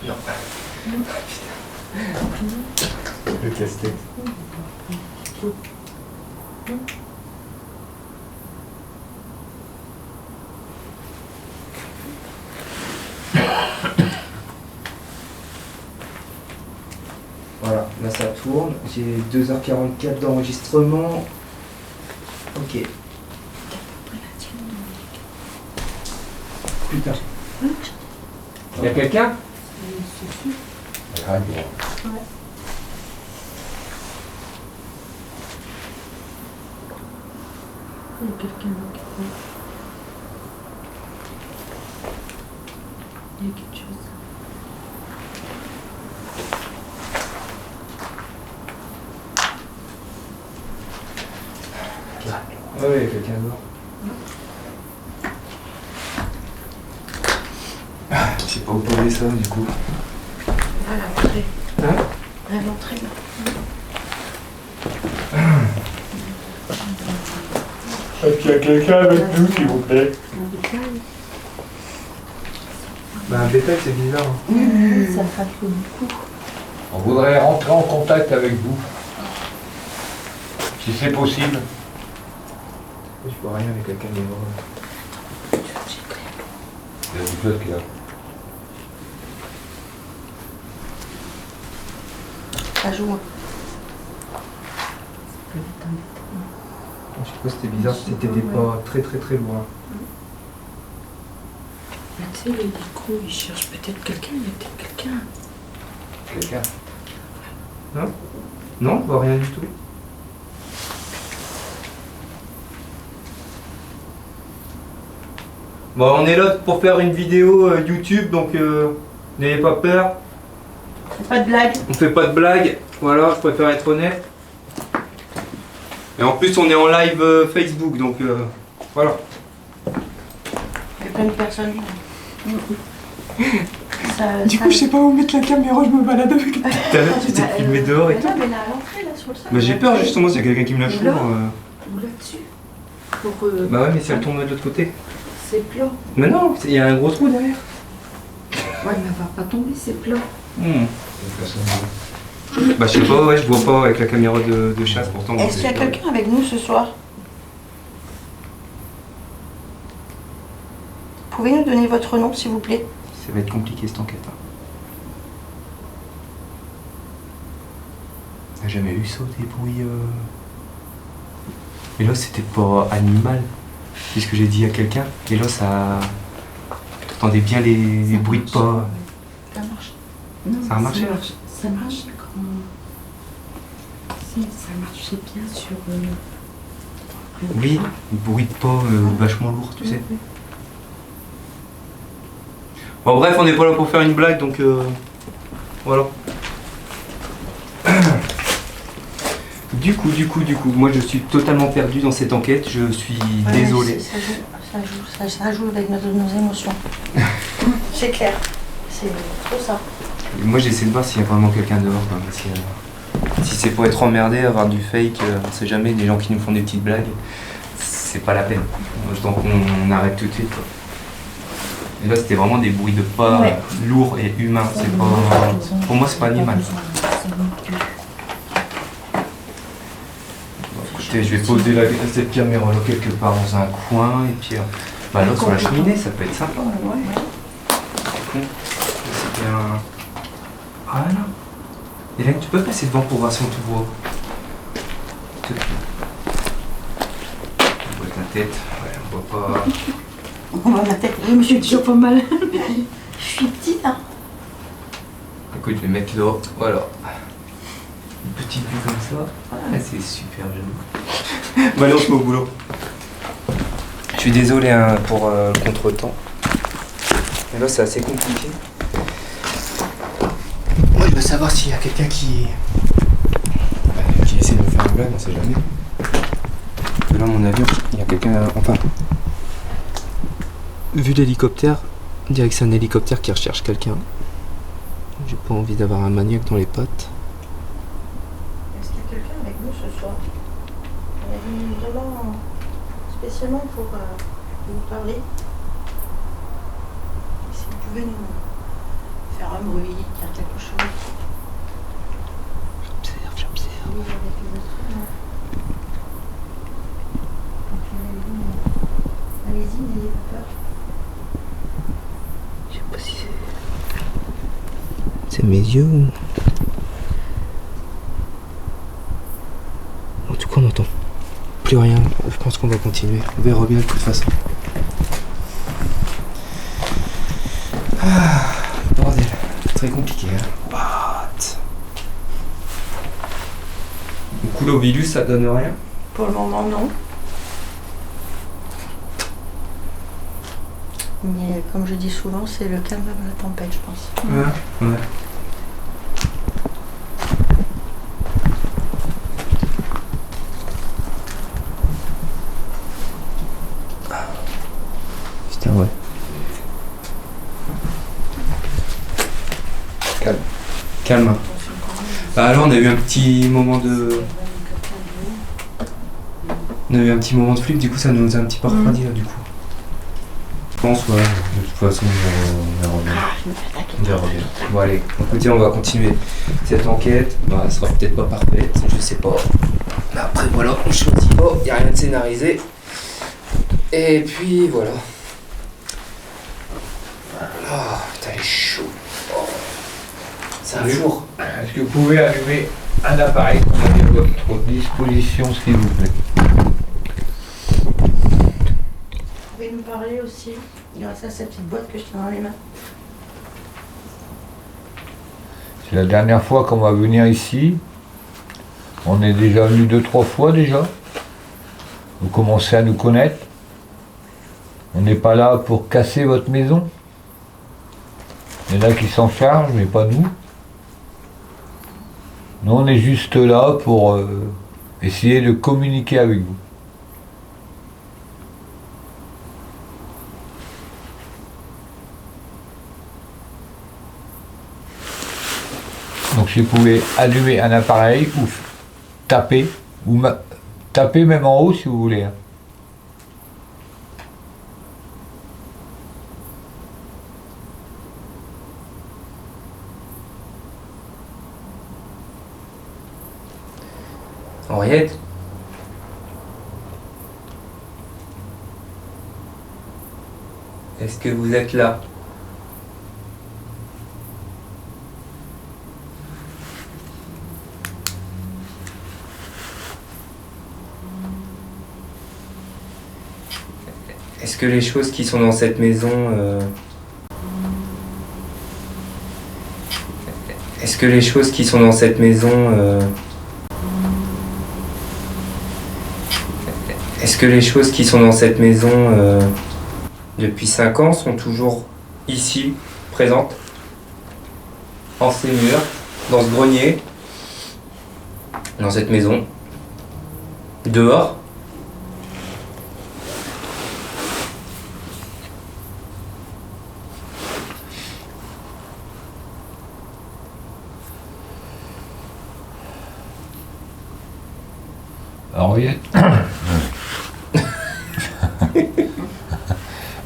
Non. Le casse-tête. Voilà, là ça tourne. J'ai 2h44 d'enregistrement. Ok. Putain. Il y a quelqu'un? Ah, bon. Il y a quelqu'un là. Il y a quelque chose. Ah ouais, il y a quelqu'un dehors. Je sais pas où poser ça du coup. À l'entrée. Hein? À l'entrée là. Est-ce qu'il y a quelqu'un avec nous, s'il vous plaît? Bah un bétail c'est bizarre. Ça craque beaucoup. On voudrait rentrer en contact avec vous. Si c'est possible. Je vois rien avec la caméra. Il y a du flotte qui est là. Ça joue. Je sais pas, c'était bizarre, c'était des pas très loin. Mais tu sais, l'hélico, il cherche peut-être quelqu'un, il y a peut-être quelqu'un. Quelqu'un? Non? Non, je vois rien du tout. Bon, on est là pour faire une vidéo YouTube, donc n'ayez pas peur. C'est pas de blague. On fait pas de blagues, voilà, je préfère être honnête. Et en plus, on est en live Facebook, donc voilà. Il y a plein de personnes. Du coup, je sais pas où mettre la caméra, je me balade avec. Tout à l'heure, tu t'es filmé dehors et tout. Non, mais là, à l'entrée, là, sur le sol. Bah, j'ai peur justement, s'il y a quelqu'un qui me lâche Là. lourd. Ou là-dessus. Pour, Bah ouais, mais si elle tombe de l'autre côté. c'est plat. Mais non, il y a un gros trou derrière. Ouais, mais elle va pas tomber, c'est plat. Bah je sais pas, ouais, je vois pas avec la caméra de chasse pourtant. Est-ce qu'il y a quelqu'un avec nous ce soir? Pouvez nous donner votre nom, s'il vous plaît? Ça va être compliqué cette enquête. Hein. T'as jamais eu ça, des bruits Et là c'était pas animal, c'est ce que j'ai dit à quelqu'un. Et là ça... T'entendais bien les bruits de pas. Ça marche. Non, Ça a marché, là? Ça marche quand... Si, ça marchait bien sur... Oui, le bruit de pas vachement lourd, tu sais. Bon bref, on n'est pas là pour faire une blague, donc voilà. Du coup, moi je suis totalement perdu dans cette enquête, je suis désolé. Ça joue avec nos émotions. C'est clair. C'est trop ça. Moi j'essaie de voir s'il y a vraiment quelqu'un dehors, quoi. Si c'est pour être emmerdé, avoir du fake, on sait jamais, des gens qui nous font des petites blagues, c'est pas la peine. Donc on arrête tout de suite, quoi. Et là c'était vraiment des bruits de pas lourds et humains, c'est pas... Pour moi c'est pas animal. Écoutez, je vais poser cette caméra là quelque part dans un coin et puis bah là sur la cheminée, ça peut être sympa. C'était un... Ah là. Hélène, tu peux passer devant pour voir si on te voit. On voit ta tête, ouais, on voit pas... On voit ma tête. Oui, mais j'ai toujours pas mal. Je suis petite, hein. Écoute, je vais mettre là, voilà. Une petite vue comme ça. Ah, c'est super joli. Bon, allez, on se met au boulot. Je suis désolé hein, pour le contretemps. Mais là, c'est assez compliqué. Moi, je veux savoir s'il y a quelqu'un qui essaie de me faire un blague, on sait jamais. Là, à mon avis, il y a quelqu'un... Enfin... Vu l'hélicoptère, on dirait que c'est un hélicoptère qui recherche quelqu'un. J'ai pas envie d'avoir un maniaque dans les pattes. soir. Elle est venue vraiment spécialement pour vous parler. Si vous pouvez nous faire un bruit, dire quelque chose. J'observe. Oui, avec les instruments. Donc, allez-y, n'ayez pas peur. Je sais pas si c'est mes yeux ou... En tout cas, on n'entend plus rien. Je pense qu'on va continuer. On verra bien de toute façon. Ah, bordel. Très compliqué. Hein. What? Du coup, l'ovilus, ça donne rien? Pour le moment, non. Mais comme je dis souvent, c'est le calme avant la tempête, je pense. Ouais. Putain, ouais. Calme. Hein. Bah là, on a eu un petit moment de... On a eu un petit moment de flip, du coup, ça nous a un petit peu refroidi, là, du coup. Je pense, ouais, de toute façon, on verra bien. On verra bien. Bon, allez, écoutez, on va continuer cette enquête. Bah, elle sera peut-être pas parfaite, je sais pas. Mais après, voilà, on choisit pas, y a rien de scénarisé. Et puis, voilà. Voilà, putain, il est chaud. Oh. C'est un four. Est-ce que vous pouvez allumer un appareil qu'on a mis à votre disposition, s'il vous plaît? Vous pouvez nous parler aussi, grâce à cette petite boîte que je tiens dans les mains. C'est la dernière fois qu'on va venir ici. On est déjà venu 2-3 fois déjà. Vous commencez à nous connaître. On n'est pas là pour casser votre maison. Il y en a qui s'en chargent, mais pas nous. Nous, on est juste là pour essayer de communiquer avec vous. Donc si vous pouvez allumer un appareil ou taper, ou taper même en haut si vous voulez. Hein. Henriette? Est-ce que vous êtes là? Est-ce que les choses qui sont dans cette maison... Est-ce que les choses qui sont dans cette maison... Est-ce que les choses qui sont dans cette maison depuis 5 ans sont toujours ici, présentes, en ces murs, dans ce grenier, dans cette maison, dehors? Henriette.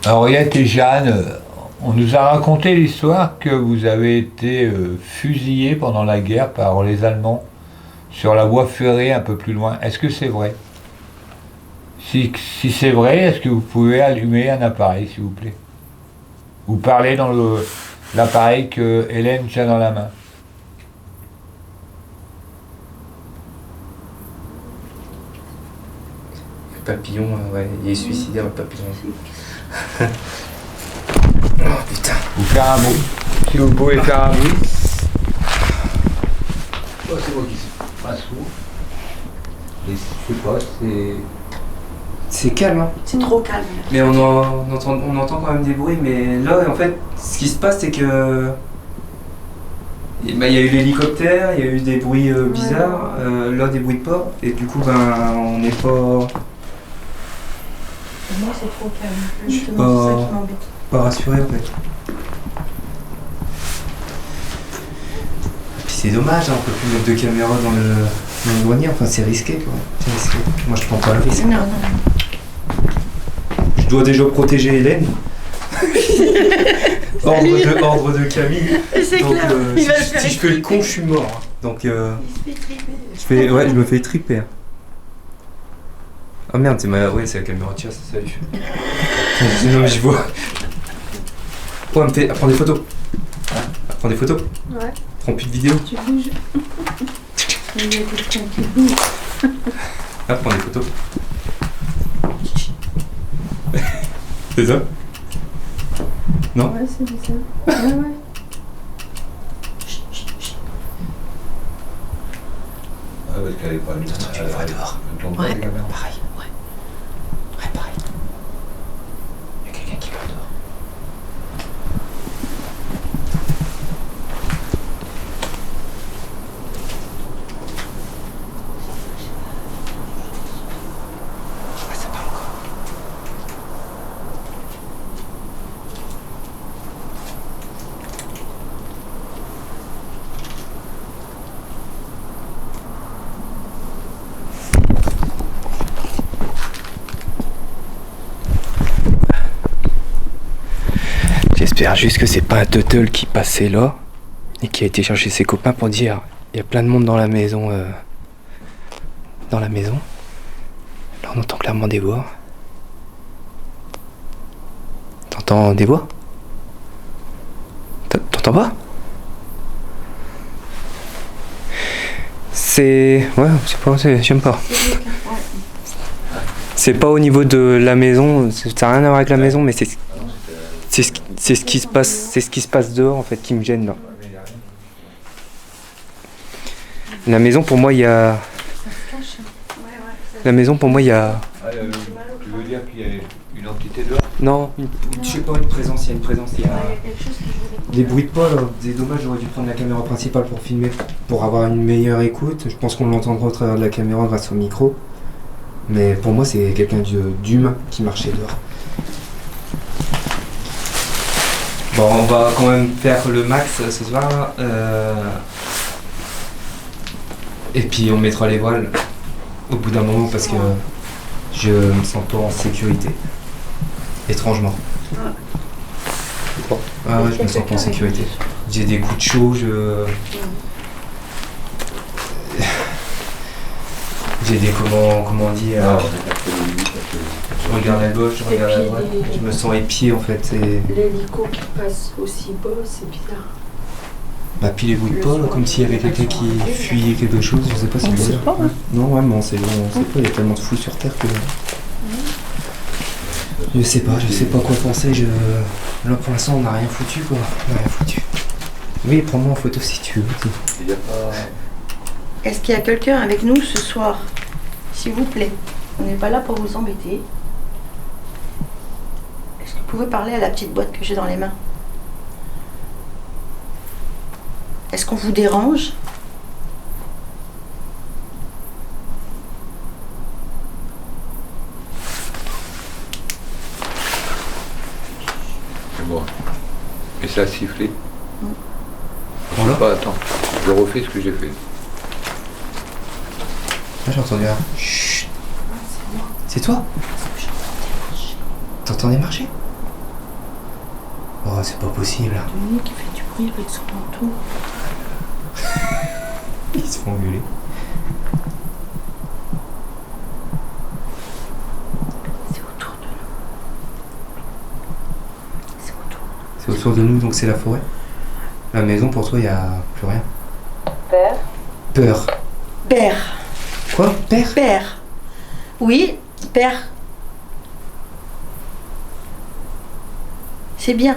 Henriette et Jeanne, on nous a raconté l'histoire que vous avez été fusillés pendant la guerre par les Allemands sur la voie ferrée un peu plus loin. Est-ce que c'est vrai? Si c'est vrai, est-ce que vous pouvez allumer un appareil, s'il vous plaît? Ou parler dans l'appareil que Hélène tient dans la main. Le papillon, ouais, il est suicidaire, le papillon. Oh putain. Ou faire un bruit. Si vous pouvez faire un bruit. Oh, c'est moi qui suis pas sourd. Et je sais pas, C'est calme, hein. C'est trop calme. Mais on entend quand même des bruits, mais là, en fait, ce qui se passe, c'est que... Il y a eu l'hélicoptère, il y a eu des bruits bizarres, là des bruits de porc, et du coup, on n'est pas... Pour moi, c'est trop calme. Je suis Justement, c'est ça qui m'embête. pas rassuré, en fait. Puis c'est dommage, hein, on peut plus mettre de caméra m'éloigner, enfin c'est risqué quoi. C'est risqué. Moi je prends pas le risque. Non, non. Je dois déjà protéger Hélène. ordre de Camille. C'est Donc clair. Il va le faire si je fais le con, je suis mort. Hein. Donc je me fais triper. Ah merde, c'est la caméra de chasse, salut. Non mais je vois. Oh, elle prend des photos. Elle prend des photos. Ouais. Prends plus de vidéos. Tu bouges. Il y a des gens qui bougent. Elle prend des photos. C'est ça? Non? Ouais, c'est ça. Ouais, ouais. Ah, parce qu'elle est pas venue. Tu les vois dehors. Ouais. Pareil, ouais. Ouais, pareil. Il y a quelqu'un qui pleure dehors. Ouais, ça parle encore. J'espère juste que c'est pas un Tuttle qui passait là et qui a été chercher ses copains pour dire il y a plein de monde dans la maison. Là on entend clairement des voix. T'entends des voix? T'entends pas? Ouais, j'aime pas. C'est pas au niveau de la maison, ça n'a rien à voir avec la maison, mais c'est ce qui se passe dehors en fait qui me gêne là. La maison pour moi il y a. La maison pour moi il y a. Tu veux dire qu'il y a une entité dehors? Non, je sais pas, une présence, il y a une présence, il y a. Des bruits de pas là, c'est dommage, j'aurais dû prendre la caméra principale pour filmer, pour avoir une meilleure écoute. Je pense qu'on l'entendra au travers de la caméra grâce au micro. Mais pour moi c'est quelqu'un d'humain qui marchait dehors. Bon, on va quand même faire le max ce soir. Et puis on mettra les voiles au bout d'un moment parce que je me sens pas en sécurité. Étrangement. Ah ouais, je me sens pas en sécurité. J'ai des coups de chaud, j'ai des comment on dit. Je regarde à gauche, je regarde à droite. Je me sens épié en fait. L'hélico qui passe aussi bas, c'est bizarre. Bah puis les bruits de pas, là, comme s'il y avait quelqu'un qui fuyait quelque chose, je sais pas si On vous sait voyez. pas, hein. Non, ouais, mais on sait pas, il y a tellement de fous sur Terre que. Je sais pas quoi penser, là pour l'instant on n'a rien foutu quoi, on n'a rien foutu. Oui, prends-moi en photo si tu veux. Il y a pas... Est-ce qu'il y a quelqu'un avec nous ce soir? S'il vous plaît. On n'est pas là pour vous embêter. Est-ce que vous pouvez parler à la petite boîte que j'ai dans les mains? Est-ce qu'on vous dérange? C'est bon. Et ça a sifflé. Je Voilà. sais pas, attends. Je refais ce que j'ai fait. Ah, j'ai entendu un. Chut. C'est toi? T'entendais marcher? Oh, c'est pas possible. Dominique qui fait du bruit avec son manteau. Ils se font engueuler. C'est autour de nous. C'est autour. C'est autour de nous, donc c'est la forêt. La maison, pour toi, il n'y a plus rien. Père. Peur. Père. Quoi? Père? Père. Oui, père. C'est bien.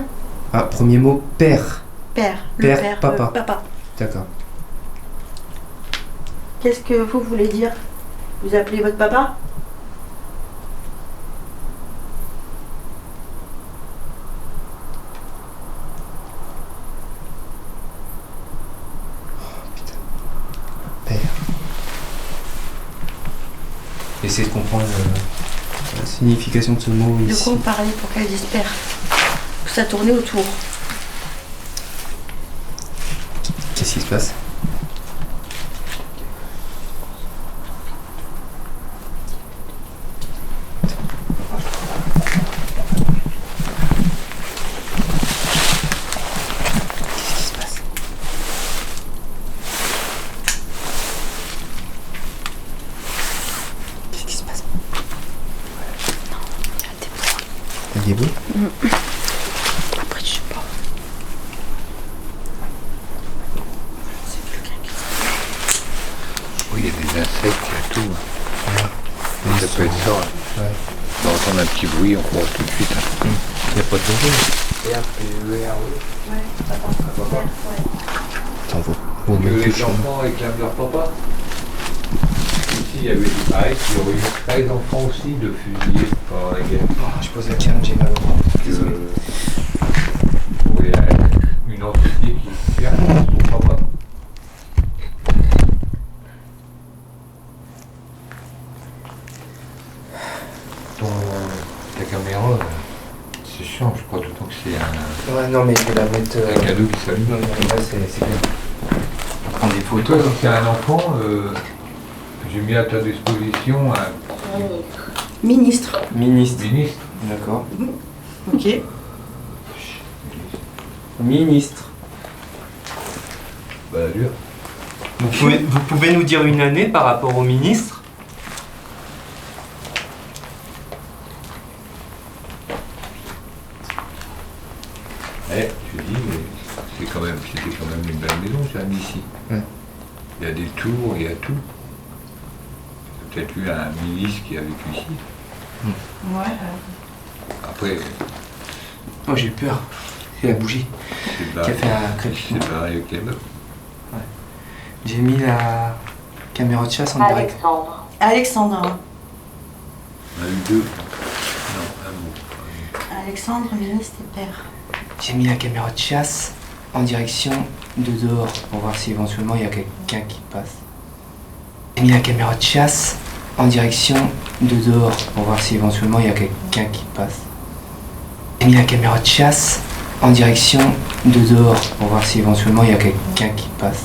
Ah, premier mot, père. Père. Père, Le père. papa. Papa. D'accord. Qu'est-ce que vous voulez dire? Vous appelez votre papa? Père. Essayez de comprendre la signification de ce mot De ici. quoi vous parlez pour qu'elle dise père? Ça tournait autour. Qu'est-ce qui se passe? débrouille. Après, je sais pas. C'est quelqu'un qui... Oui, il y a des insectes, il y a tout. Ça peut être ça. Ouais. On va entendre un petit bruit, on croit tout de suite. Il n'y a pas de danger. Attends, Que les enfants réclament leur papa. Ici, il y avait du pareil, il y aurait eu 13 enfants aussi de fusillés pendant la guerre. je pose la canne, j'ai mal au bras. Désolé. Il y a une entité qui cherche son papa. Ta caméra, c'est chiant, je crois tout le temps que c'est un Ouais, non, mais je vais la mettre. cadeau qui s'allume. Non, non, là, c'est bien. Prendre des Toi, photos. quand tu es un enfant, j'ai mis à ta disposition un Ministre. Ministre. ministre. D'accord. Ok. Ministre. Balladur. Vous pouvez nous dire une année par rapport au ministre? Tu dis, mais c'était quand même une belle maison, j'ai ici. Ouais. Il y a des tours, il y a tout. Il y a peut-être eu un ministre qui a vécu ici. Ouais. Après, Oh, j'ai eu peur. C'est la bougie c'est qui a fait un crépitement. pareil avec les meubles. J'ai mis la caméra de chasse en direct. Alexandre. On a eu deux. Non, un mot. Alexandre, ministre et père. J'ai mis la caméra de chasse en direction de dehors pour voir si éventuellement il y a quelqu'un qui passe. J'ai mis la caméra de chasse en direction de dehors pour voir si éventuellement il y a quelqu'un qui passe. J'ai mis la caméra de chasse en direction de dehors pour voir si éventuellement il y a quelqu'un qui passe.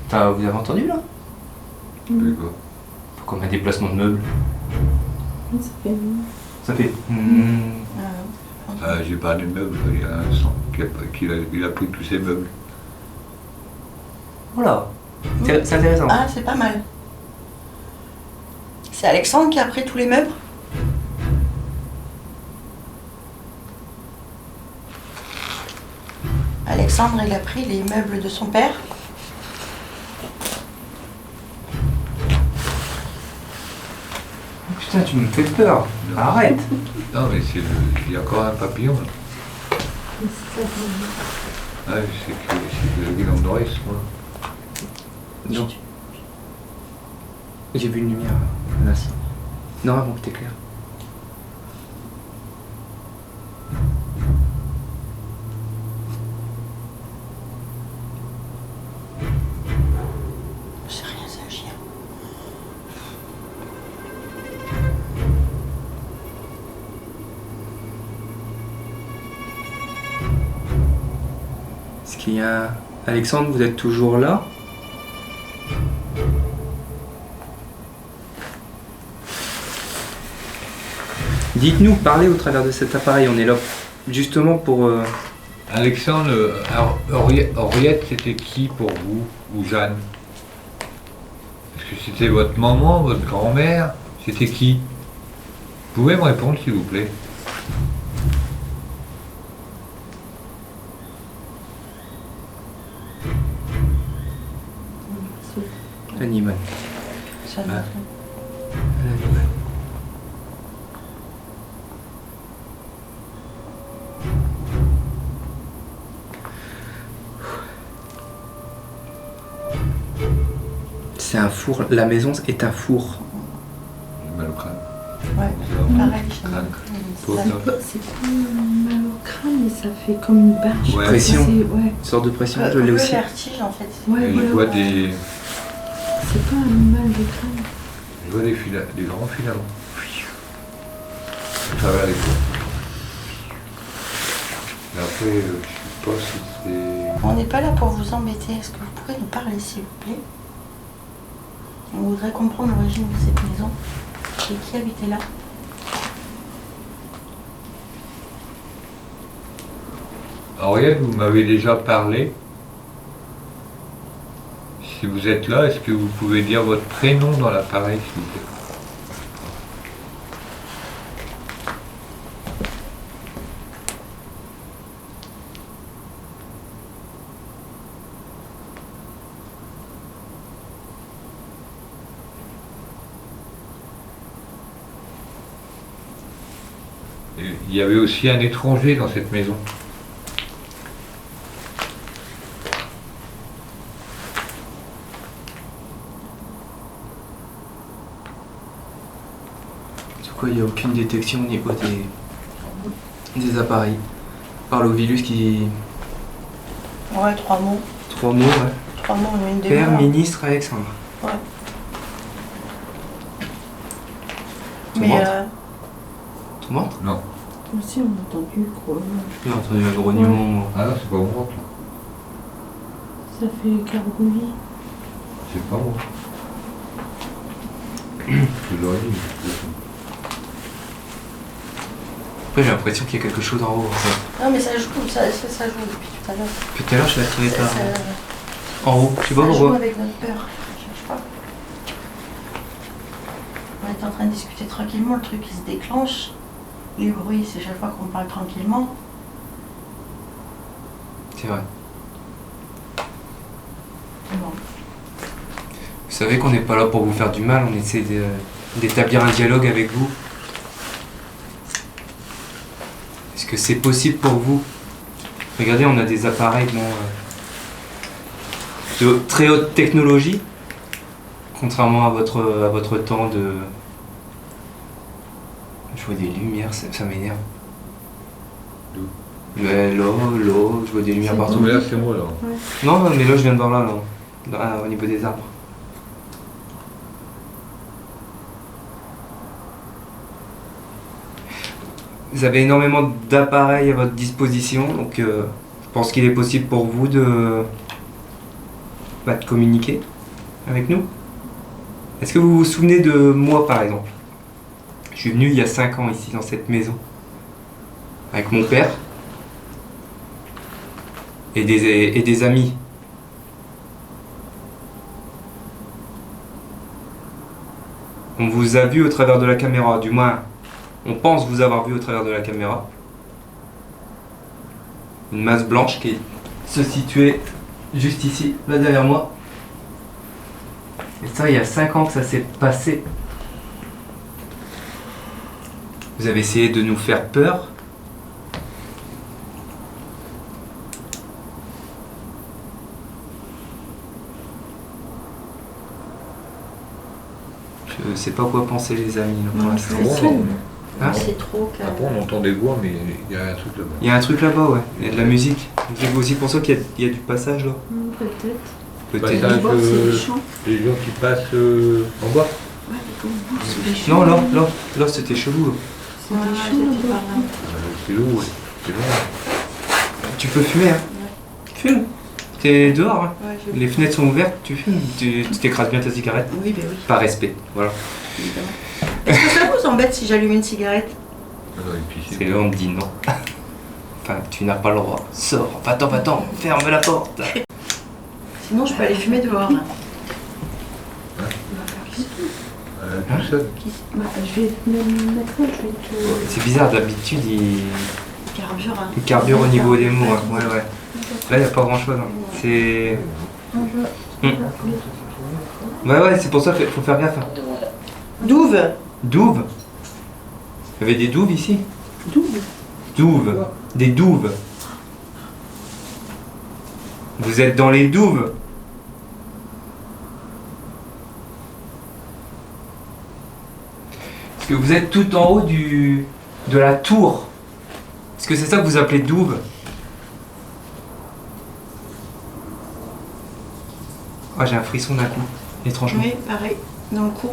Vous avez entendu là? Mais quoi? Comme un déplacement de meubles. Ça fait... Ça fait. J'ai parlé de meubles il y a un instant, qu'il a pris tous ses meubles. Voilà. C'est intéressant. Ah, c'est pas mal. C'est Alexandre qui a pris tous les meubles? Alexandre, il a pris les meubles de son père? Putain, tu me fais peur. Arrête. Non, mais il y a encore un papillon là. Ah, c'est que le guidon Doris, moi. Non. J'ai vu une lumière là. Normalement que t'es clair. C'est rien, c'est un chien. Est-ce qu'il y a... Alexandre, vous êtes toujours là? Dites-nous, parlez au travers de cet appareil, on est là justement pour... Alexandre, Henriette, c'était qui pour vous, ou Jeanne? Est-ce que c'était votre maman, votre grand-mère? C'était qui? Vous pouvez me répondre, s'il vous plaît? Animal. Ça Ah. Animal. C'est un four, la maison est un four. J'ai mal au crâne. Ouais, pareil, chez moi. Crâne. C'est Pauvre. C'est pas mal au crâne, mais ça fait comme une barge. Ouais. Pression. C'est- Ouais, Une sorte de pression, ça. je l'ai Le aussi. vertige, en fait. ouais, Et je voilà, vois ouais. C'est pas un mal de crâne. des grands filaments. À travers les cours. Et après, je sais pas si c'est... On n'est pas là pour vous embêter. Est-ce que vous pourrez nous parler, s'il vous plaît? On voudrait comprendre l'origine de cette maison et qui habitait là. Henriette, vous m'avez déjà parlé. Si vous êtes là, est-ce que vous pouvez dire votre prénom dans l'appareil, s'il vous plaît? Et il y avait aussi un étranger dans cette maison. Du coup, il n'y a aucune détection au niveau des appareils. Par l'Ovilus qui... Ouais, 3 mots. 3 mots, ouais. 3 mots, on a une Père, demi-heure. ministre, Alexandre. Ouais. Tout Mais rentre. Tout le monde Non. Aussi, on a entendu quoi. J'ai entendu un grognement, moi. Ah non, c'est pas moi. Ça fait gargouiller. C'est pas moi. Je l'aurais dit. Après, j'ai l'impression qu'il y a quelque chose en haut. En fait. non, mais ça joue, ça joue depuis tout à l'heure. Puis tout à l'heure, je l'ai attiré par... Ça En haut, je sais pas joue pourquoi. avec notre peur. Je cherche pas. On était en train de discuter tranquillement, le truc il se déclenche. Les bruits, c'est chaque fois qu'on parle tranquillement. C'est vrai. Bon. Vous savez qu'on n'est pas là pour vous faire du mal, on essaie d'établir un dialogue avec vous. Est-ce que c'est possible pour vous? Regardez, on a des appareils de très haute technologie, contrairement à votre temps de... Je vois des lumières, ça m'énerve. Ouais, là, je vois des lumières partout. Mais là, c'est moi, là. Non, mais là, je viens de voir là, au niveau des arbres. Vous avez énormément d'appareils à votre disposition, donc je pense qu'il est possible pour vous de communiquer avec nous. Est-ce que vous vous souvenez de moi, par exemple? Je suis venu il y a 5 ans ici, dans cette maison, avec mon père et des amis. On vous a vu au travers de la caméra, du moins, on pense vous avoir vu au travers de la caméra. Une masse blanche qui se situait juste ici, là derrière moi. Et ça, il y a 5 ans que ça s'est passé. Vous avez essayé de nous faire peur. Je sais pas quoi penser les amis là, pour l'instant. Hein? C'est trop calme. Après, on entend des voix, mais il y a un truc là-bas. Il y a un truc là-bas, ouais. Il y a de la musique. C'est aussi pour ça qu'il y a du passage là. Peut-être. Peut-être. Passage, Je vois que c'est les champs. les gens qui passent en bas. Ouais, c'est les champs. Non, là c'était chelou. Là. C'est Ouais, des champs j'étais là-bas. par là. C'est lourd, ouais. C'est long. Tu peux fumer, hein. Fume. T'es dehors, hein. Ouais, j'ai- Les fenêtres sont ouvertes, tu fumes. Tu t'écrases bien ta cigarette. Oui, ben oui, Par respect, voilà. évidemment. Est-ce que ça vous embête si j'allume une cigarette? Ah non, et puis c'est C'est là on te dit non. Enfin, tu n'as pas le droit. Sors. Va-t'en, ferme la porte. Sinon, je peux aller fumer dehors. Là. tout seul. Bah, je vais me mettre là, je vais te... C'est bizarre, d'habitude il Carbure, hein. carbure au niveau des mots. Hein. Ouais. Là, il n'y a pas grand-chose. Hein. C'est... Ouais, c'est pour ça qu'il faut faire gaffe. Hein. Douve. Douves. Il y avait des douves ici? Douves. Des douves. Vous êtes dans les douves. Est-ce que vous êtes tout en haut de la tour? Est-ce que c'est ça que vous appelez douve? Ah, j'ai un frisson d'un coup, étrangement. Oui, pareil, dans le cou.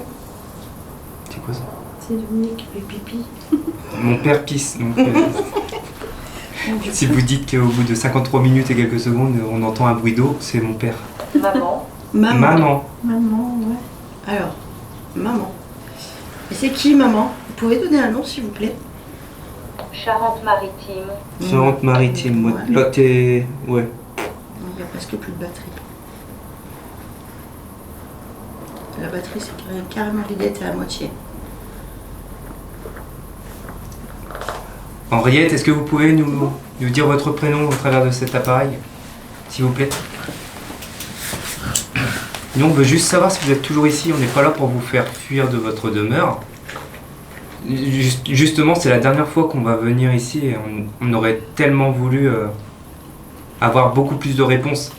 C'est quoi ça? C'est Dominique qui fait pipi. Mon père pisse. Donc, si vous dites qu'au bout de 53 minutes et quelques secondes, on entend un bruit d'eau, c'est mon père. Maman. Maman. Maman, ouais. Alors, maman. Et c'est qui, maman? Vous pouvez donner un nom, s'il vous plaît? Charente-Maritime. Charente-Maritime. Ouais. Ouais. Là, t'es... Ouais. Il n'y a presque plus de batterie. La batterie, c'est carrément vidée, t'es à moitié. Henriette, est-ce que vous pouvez nous dire votre prénom au travers de cet appareil, s'il vous plaît? Nous, on veut juste savoir si vous êtes toujours ici. On n'est pas là pour vous faire fuir de votre demeure. Justement, c'est la dernière fois qu'on va venir ici et on aurait tellement voulu avoir beaucoup plus de réponses.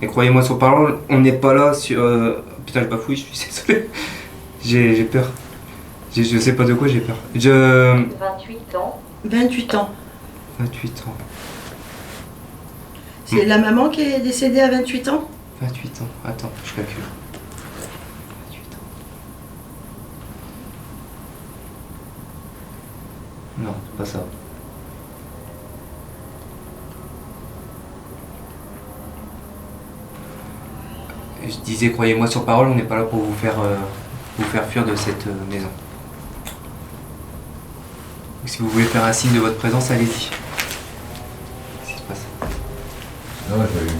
Et croyez-moi sur parole, on n'est pas là sur... Putain, je bafouille, je suis désolé. J'ai peur. Je sais pas de quoi j'ai peur. 28 ans. 28 ans. 28 ans. C'est la maman qui est décédée à 28 ans? 28 ans. Attends, je calcule. 28 ans. Non, c'est pas ça. Je disais, croyez-moi sur parole, on n'est pas là pour vous faire fuir de cette maison. Si vous voulez faire un signe de votre présence, allez-y. Qu'est-ce qui se passe? Non, j'avais vu.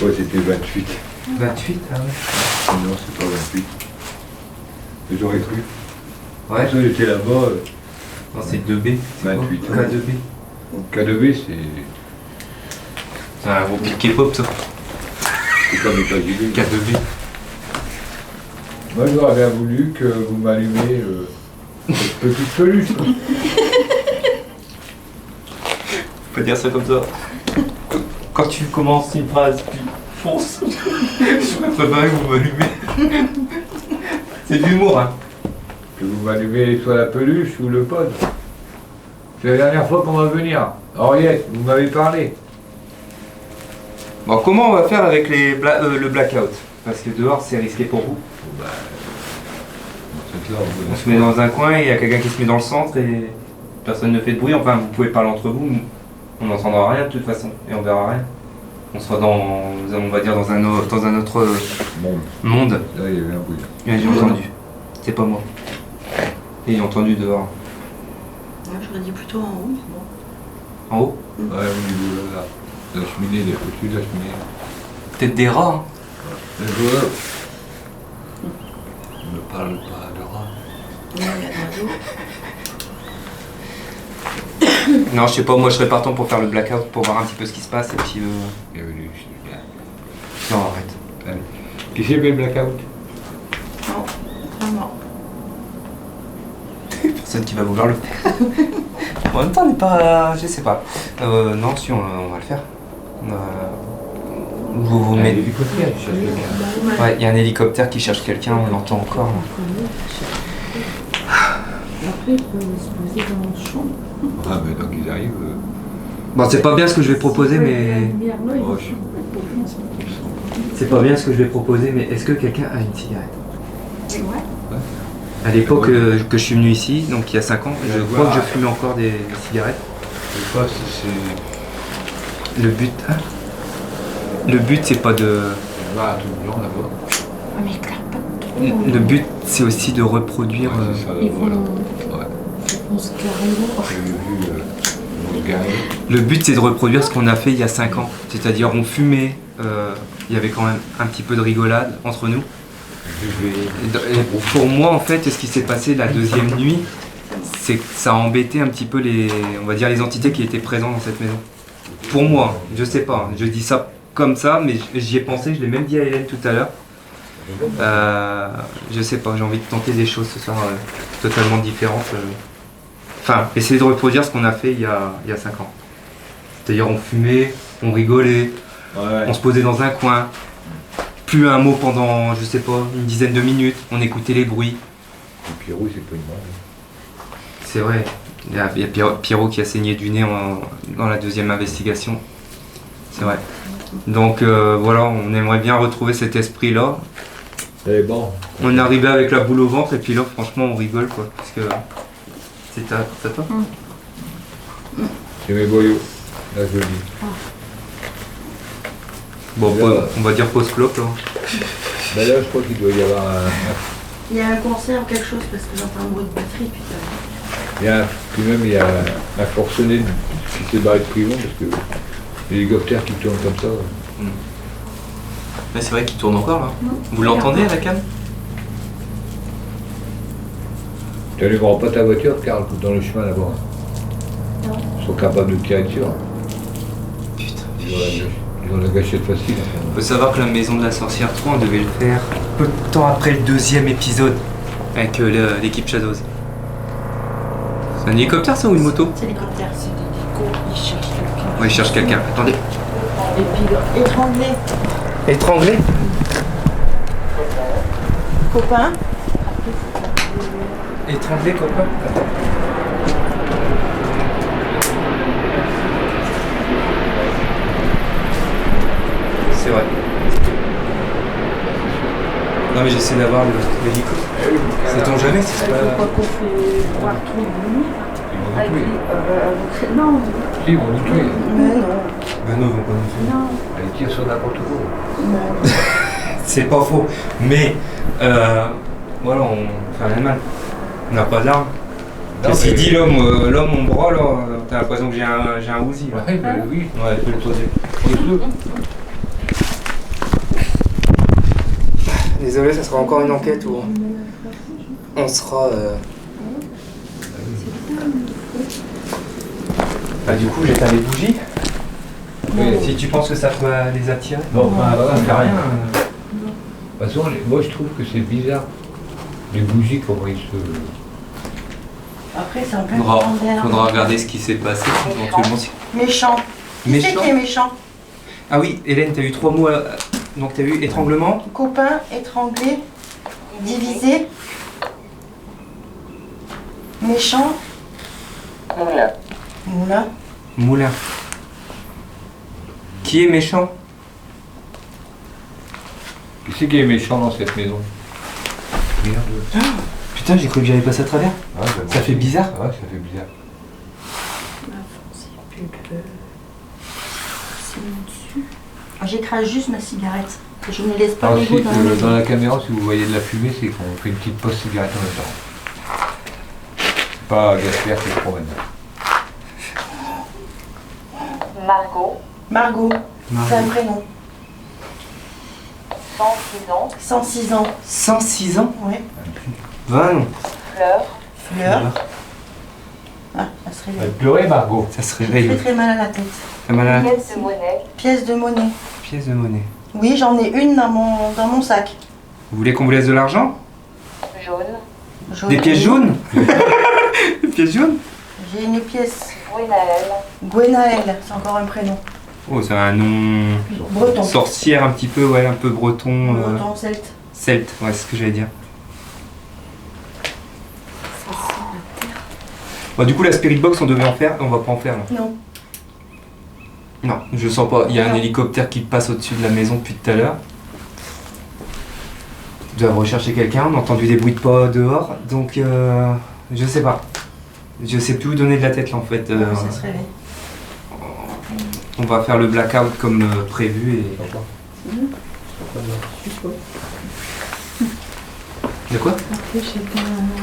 Ouais, c'était 28. 28, ah ouais. Non, c'est pas 28. Mais j'aurais cru. Ouais. Ça, j'étais là-bas. Non, c'est 2B. C'est 28 quoi? ans. K2B. K2B, c'est C'est un groupe K-pop, ça. comme les États-Unis. K2B. Moi, j'aurais bien voulu que vous m'allumiez cette petite peluche. Faut pas dire ça comme ça. Quand tu commences une phrase, tu fonces. Je préfère que vous m'allumez. C'est de l'humour, hein. Que vous m'allumez soit la peluche ou le pod. C'est la dernière fois qu'on va venir. Henriette, vous m'avez parlé. Bon, comment on va faire avec le blackout? Parce que dehors, c'est risqué pour vous. Bon, bah, c'est là, On se met dans un coin, il y a quelqu'un qui se met dans le centre et personne ne fait de bruit. Enfin, vous pouvez parler entre vous, on n'entendra rien de toute façon et on verra rien. On sera on va dire dans un autre monde. Là, il y avait un bruit. J'ai entendu. C'est pas moi. Et j'ai entendu dehors. Ouais, j'aurais dit plutôt en haut, mais bon. En haut? Ouais, au niveau là, la cheminée, au-dessus de la cheminée. Peut-être des rats. Hein. Le joueur. On ne parle pas de rats. Ouais, il y a un Non, je sais pas, moi je serais partant pour faire le blackout pour voir un petit peu ce qui se passe et puis. Bienvenue. Non, arrête. Allez. Qui c'est le blackout? Non, vraiment. Personne qui va vouloir le faire. En même temps, on n'est pas. Je sais pas. Non, si, on va le faire. Vous Il y a un mettez. hélicoptère qui cherche quelqu'un. Ouais, il y a un hélicoptère qui cherche quelqu'un, on l'entend encore. Là. Après, il peut se poser dans notre chambre. Ah, mais donc ils arrivent. Bon, c'est pas bien ce que je vais proposer, La mais. lumière, là, il Oh, faut- C'est pas bien ce que je vais proposer, mais est-ce que quelqu'un a une cigarette? Ouais. À l'époque que je suis venu ici, donc il y a 5 ans, je crois que je fumais encore des cigarettes. Je sais pas si c'est. Le but. Hein? Le but, c'est pas de. On va à tout blanc là-bas. Ah, mais éclaire pas trop. Le but, c'est aussi de reproduire. Ouais, c'est ça, Ils voilà. vont, Ouais. ils vont se carrer là. J'ai vu ils vont se garer. Le but, c'est de reproduire ce qu'on a fait il y a 5 ans. C'est-à-dire, on fumait, il y avait quand même un petit peu de rigolade entre nous. Et pour moi, en fait, ce qui s'est passé la deuxième nuit, c'est que ça a embêté un petit peu on va dire, les entités qui étaient présentes dans cette maison. Pour moi, je sais pas, je dis ça comme ça, mais j'y ai pensé, je l'ai même dit à Hélène tout à l'heure. Je sais pas, j'ai envie de tenter des choses ce soir totalement différentes. Enfin, essayer de reproduire ce qu'on a fait il y a 5 ans. C'est-à-dire, on fumait, on rigolait, Ouais. on se posait dans un coin, plus un mot pendant, je sais pas, une dizaine de minutes, on écoutait les bruits. Et Pierrot, c'est pas une merde. C'est vrai, il y a Pierrot qui a saigné du nez dans la deuxième investigation. C'est vrai. Donc voilà, on aimerait bien retrouver cet esprit-là. Eh bon. On est arrivé avec la boule au ventre et puis là, franchement, on rigole quoi. Parce que c'est toi. C'est mes boyaux. Là, je le dis. Bon, on va dire pause clope là. Ben là, je crois qu'il doit y avoir Il y a un concert ou quelque chose parce que j'entends un bruit de batterie, putain. puis même, il y a un forcené qui s'est barré de prison parce que l'hélicoptère qui tourne comme ça. Mais c'est vrai qu'il tourne encore là. Vous l'entendez à la cam? Tu n'allumeras pas ta voiture, Karl, dans le chemin là-bas. Ils sont capables de tirer dessus. Hein. Putain. Ils ont la gâchette facile. Faut savoir que la maison de la sorcière 3, on devait le faire peu de temps après le 2e épisode avec l'équipe Shadows. C'est un hélicoptère ça ou une moto? C'est l'hélicoptère. C'est des décos, ils cherchent quelqu'un. Ouais, il cherche quelqu'un. Attendez. Et puis, Étranglé. Étranglé? Copain. Étranglé, copain? Attends. C'est vrai. Non mais j'essaie d'avoir l'hélico. Sait-on jamais si c'est il pas... faut pas qu'on fait voir trop de nuit. Ils vont nous tuer. Non, Si, ils vont nous tuer. Mais non. Ben non, ils vont pas nous faire. non. Ils tirent sur n'importe quoi. Non. C'est pas faux. Mais, voilà, on fait rien de mal. On n'a pas d'armes. Non, Qu'est-ce qu'il mais- dit l'homme mon bras là, t'as l'impression que j'ai un Uzi là. Ouais, bah oui. Ouais, fais le poser. Pose-le. Désolé, ça sera encore une enquête où on sera... Bah du coup, j'éteins les bougies. Oui. Si tu penses que ça peut les attirer. Bon, bah, ça fait rien. De toute façon, moi je trouve que c'est bizarre. Les bougies, comment ils se. Après, c'est en plein Faudra d'air. regarder ce qui s'est passé éventuellement. Méchant. Qui c'est Méchant. qui est méchant? Ah oui, Hélène, t'as eu 3 mots. Donc t'as eu étranglement, Copain, étranglé, divisé, méchant, moulin. moulin. Qui est méchant? Qui c'est qui est méchant dans cette maison? Merde. Putain, j'ai cru que j'allais passer à travers. Ouais, Ça fait bizarre. Ouais, ça fait bizarre. C'est plus le... C'est dessus. J'écrase juste ma cigarette. Je ne laisse pas Alors, les si, goûts dans la maison. dans la caméra, si vous voyez de la fumée, c'est qu'on fait une petite pause cigarette en même temps. C'est pas Gaspard qui se promène. Margot, c'est un prénom. 106 ans. 106 ans. 106 ans. Ouais. 20 non. Fleur. Ah, elle se Elle réveille. pleurait, Margot. Ça se Très réveille. très mal à la tête. T'as mal à la Pièce de monnaie. Pièce de monnaie. pièce de monnaie. Oui, j'en ai une dans mon sac. Vous voulez qu'on vous laisse de l'argent? Jaune. Jaune. Des pièces jaunes? Des pièces jaunes? J'ai une pièce. Gwenaël. Gwenaël, c'est encore un prénom. Oh, c'est un nom Breton. sorcière un petit peu, ouais, un peu breton. Breton, celte. Celte, ouais, c'est ce que j'allais dire. Ça sent la terre. Bon, du coup, la Spirit Box, on devait en faire, on va pas en faire là. Non. Non, je sens pas. Il y a un Non. hélicoptère qui passe au-dessus de la maison depuis tout à l'heure. Ils doivent rechercher quelqu'un, on a entendu des bruits de pas dehors, donc je sais pas. Je sais plus où donner de la tête là en fait. Non, ça se réveille. On va faire le blackout comme prévu et. De quoi? Après, j'ai pas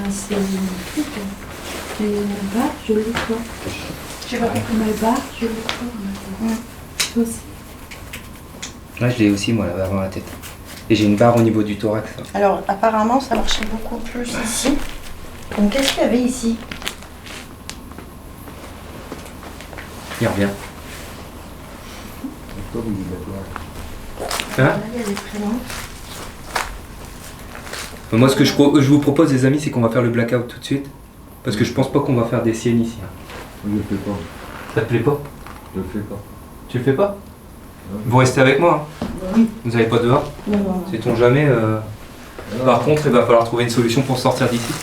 assez de truc. Et ma barre, je l'ai pas. J'ai pas compris. Ma barre, je l'ai pas. Toi aussi. Là, je l'ai aussi moi là dans la tête. Et j'ai une barre au niveau du thorax. Alors, apparemment, ça marchait beaucoup plus ici. Donc, qu'est-ce qu'il y avait ici? Il revient. Hein? Là, il y a des prénoms. Moi, ce que je vous propose, les amis, c'est qu'on va faire le blackout tout de suite. Parce que je pense pas qu'on va faire des siennes ici. Je le fais pas. Ça te plaît pas? Je le fais pas. Tu le fais pas? Vous restez avec moi. Hein. Oui. Vous n'allez pas dehors? Non, non, non. Sait-on jamais. Par contre, il va falloir trouver une solution pour sortir d'ici.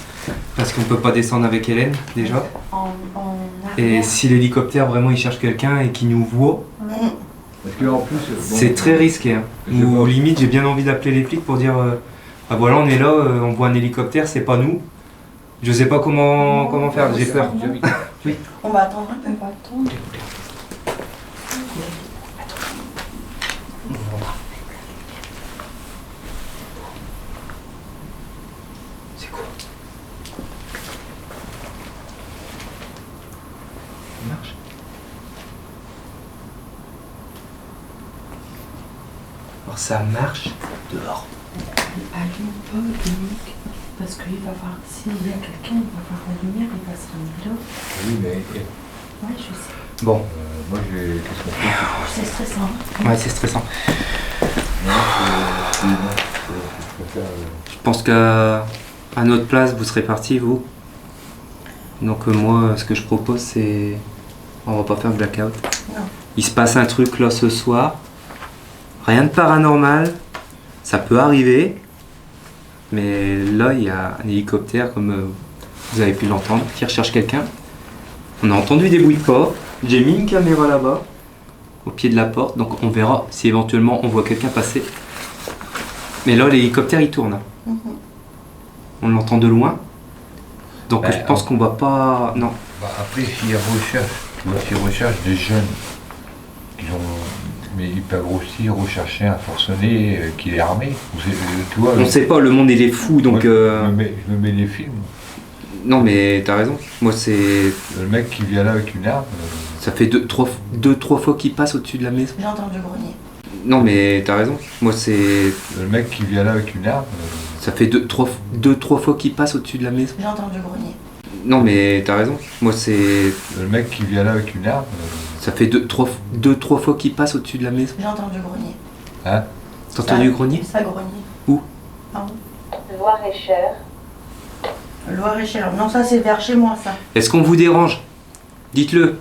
Parce qu'on peut pas descendre avec Hélène déjà. En Et arrière. si l'hélicoptère vraiment il cherche quelqu'un et qu'il nous voit, Parce qu'en plus. c'est très risqué. Hein. Je sais Ou pas. limite, j'ai bien envie d'appeler les flics pour dire ah voilà, on est là, on voit un hélicoptère, c'est pas nous. Je sais pas comment faire, j'ai peur. On va attendre un peu. On va attendre. C'est quoi? Ça marche? Alors ça marche dehors. Allume pas, Dominique. Parce qu'il va voir, s'il y a quelqu'un, il va voir la lumière, il va se ramener là. Oui, mais Oui, je sais. Bon, Moi, qu'est-ce qu'on fait? C'est stressant. ouais, c'est stressant. Non, je préfère. Je pense qu'à notre place, vous serez partis, vous. Donc moi, ce que je propose, c'est... On va pas faire de blackout. Non. Il se passe un truc là ce soir. Rien de paranormal. Ça peut arriver. Mais là, il y a un hélicoptère, comme vous avez pu l'entendre, qui recherche quelqu'un. On a entendu des bruits de pas. J'ai mis une caméra là-bas, au pied de la porte. Donc on verra si éventuellement on voit quelqu'un passer. Mais là, l'hélicoptère, il tourne. Mhm. On l'entend de loin. Donc Ben, je pense qu'on va pas... Non. Bah, après, s'ils recherchent des jeunes qui ont. Mais ils peuvent aussi rechercher un forcené qui est armé. Tu vois, On sait pas, le monde il est fou, donc... je me mets des films. Non mais t'as raison. Moi c'est... Le mec qui vient là avec une arme. Ça fait deux, trois fois qu'il passe au-dessus de la maison. J'ai entendu grogner. Non mais t'as raison. Moi c'est... Le mec qui vient là avec une arme. Ça fait deux, trois fois qu'il passe au-dessus de la maison. J'ai entendu grogner. Non mais t'as raison. Moi c'est... Le mec qui vient là avec une arme. Ça fait deux, trois fois qu'il passe au-dessus de la maison. J'ai entendu grogner. Hein? T'as entendu grogner? Ça grogner. Où? Pardon. Loir-et-Cher, Loir-et-Cher. Non, ça c'est vers chez moi, ça. Est-ce qu'on vous dérange? Dites-le.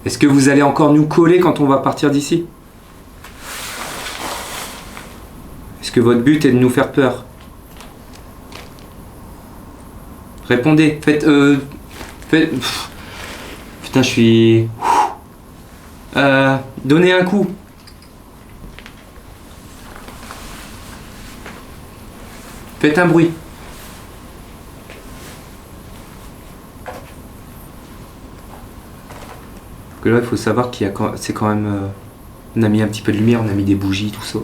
Est-ce que vous allez encore nous coller quand on va partir d'ici? Est-ce que votre but est de nous faire peur? Répondez. Faites... Putain, je suis... Donnez un coup. Faites un bruit. Que là, il faut savoir qu'il y a c'est quand même... on a mis un petit peu de lumière, on a mis des bougies, tout ça.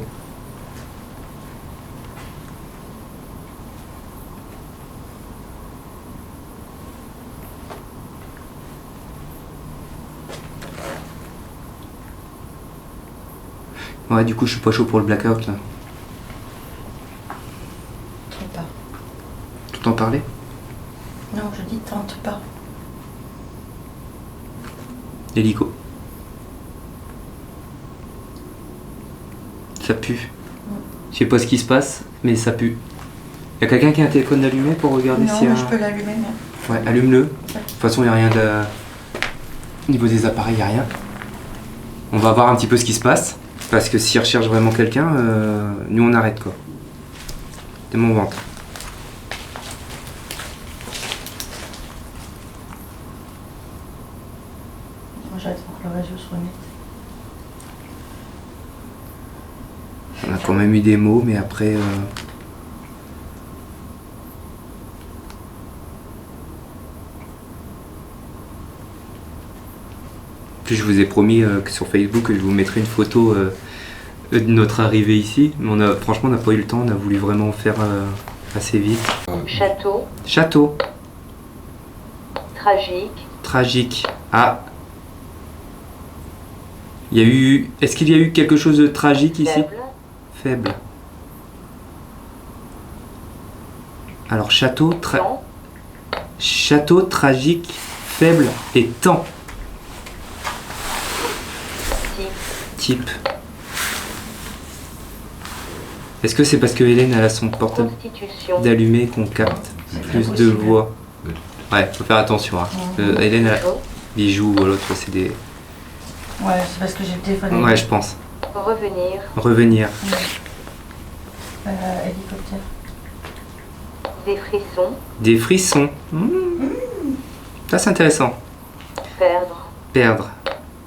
Ouais, du coup, je suis pas chaud pour le blackout, là. Tente pas. Tout en parler? Non, je dis tente pas. Hélico. Ça pue. Je sais pas ce qui se passe, mais ça pue. Y a quelqu'un qui a un téléphone allumé pour regarder Non, s'il y a... mais je peux l'allumer, mais... Ouais, allume-le. De toute façon, il n'y a rien de... Au niveau des appareils, il n'y a rien. On va voir un petit peu ce qui se passe. Parce que s'ils recherchent vraiment quelqu'un, nous on arrête quoi. C'est mon ventre. Moi j'attends que le réseau soit net. On a quand même eu des mots, mais après... Puis je vous ai promis que sur Facebook que je vous mettrai une photo de notre arrivée ici. Mais franchement on n'a pas eu le temps, on a voulu vraiment faire assez vite. Château, Château. tragique, Tragique. Ah. Il y a eu... Est-ce qu'il y a eu quelque chose de tragique ici? faible, Faible. Alors château, temps, château, tragique, faible et temps. Type. Est-ce que c'est parce que Hélène elle a son portable constitution, d'allumé qu'on capte plus de voix? Ouais, faut faire attention. Hein. Hélène elle a... Bijoux ou l'autre, c'est des... Ouais, c'est parce que j'ai le téléphone. Ouais, je pense. revenir, Revenir. Hélicoptère. des frissons, Des frissons. Ça c'est intéressant. perdre, Perdre.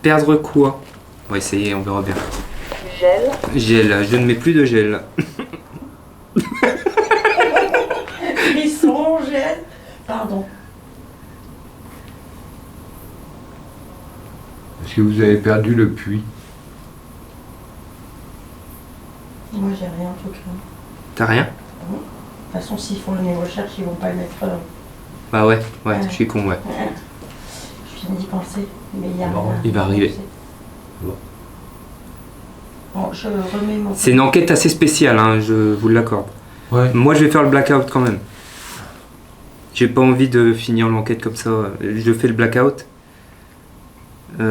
Perdre quoi? On va essayer, on verra bien. gel, Gel, je ne mets plus de gel. Frisson, gel. Pardon. Est-ce que vous avez perdu le puits? Moi j'ai rien en tout cas. T'as rien? De toute façon, s'ils font les recherches, ils vont pas le mettre. Bah ouais, je suis con, ouais. Je viens d'y penser, mais il y a Bon, rien. il va arriver. Bon, je remets mon... C'est une enquête assez spéciale, hein, je vous l'accorde. Ouais. Moi je vais faire le blackout quand même. J'ai pas envie de finir l'enquête comme ça. Je fais le blackout. Je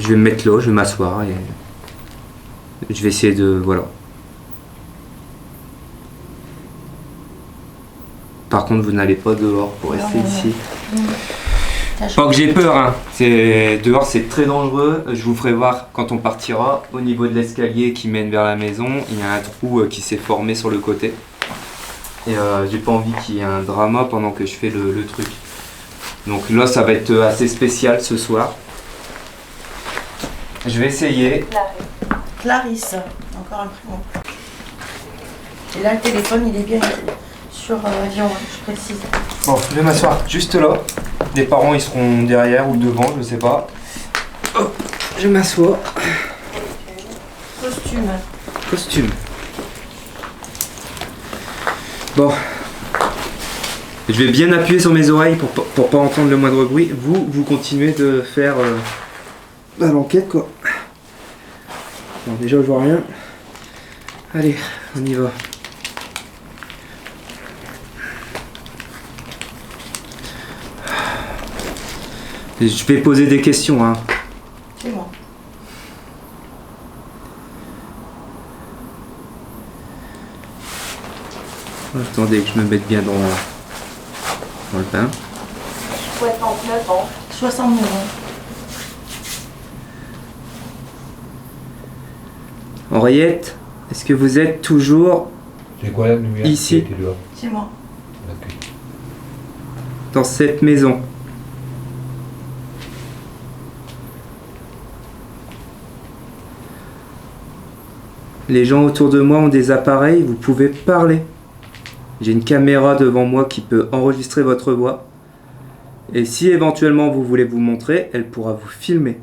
vais me mettre là, je vais m'asseoir et je vais essayer de... Voilà. Par contre, vous n'allez pas dehors pour rester ici. Pas que j'ai peur, hein. Dehors c'est très dangereux. Je vous ferai voir quand on partira. Au niveau de l'escalier qui mène vers la maison, il y a un trou qui s'est formé sur le côté. Et j'ai pas envie qu'il y ait un drama pendant que je fais le truc. Donc là ça va être assez spécial ce soir. Je vais essayer. Clarisse, encore un prénom. Et là le téléphone il est bien sur avion, je précise. Bon, je vais m'asseoir juste là. Les parents ils seront derrière ou devant, je sais pas. Hop, je m'assois. Costume. Bon. Je vais bien appuyer sur mes oreilles pour pas entendre le moindre bruit. Vous continuez de faire l'enquête quoi. Bon, déjà je vois rien. Allez, on y va. Je vais poser des questions, hein. C'est moi. Attendez que je me mette bien dans le bain. 69 ans. 69 ans. Henriette, est-ce que vous êtes toujours C'est quoi la lumière ici, qui était dehors? C'est moi. Ok. dans cette maison? Les gens autour de moi ont des appareils, vous pouvez parler. J'ai une caméra devant moi qui peut enregistrer votre voix. Et si éventuellement vous voulez vous montrer, elle pourra vous filmer.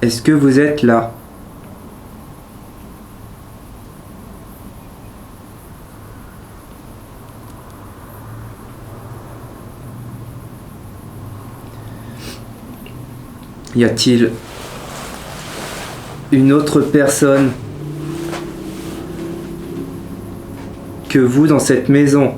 Est-ce que vous êtes là? Y a-t-il une autre personne que vous dans cette maison?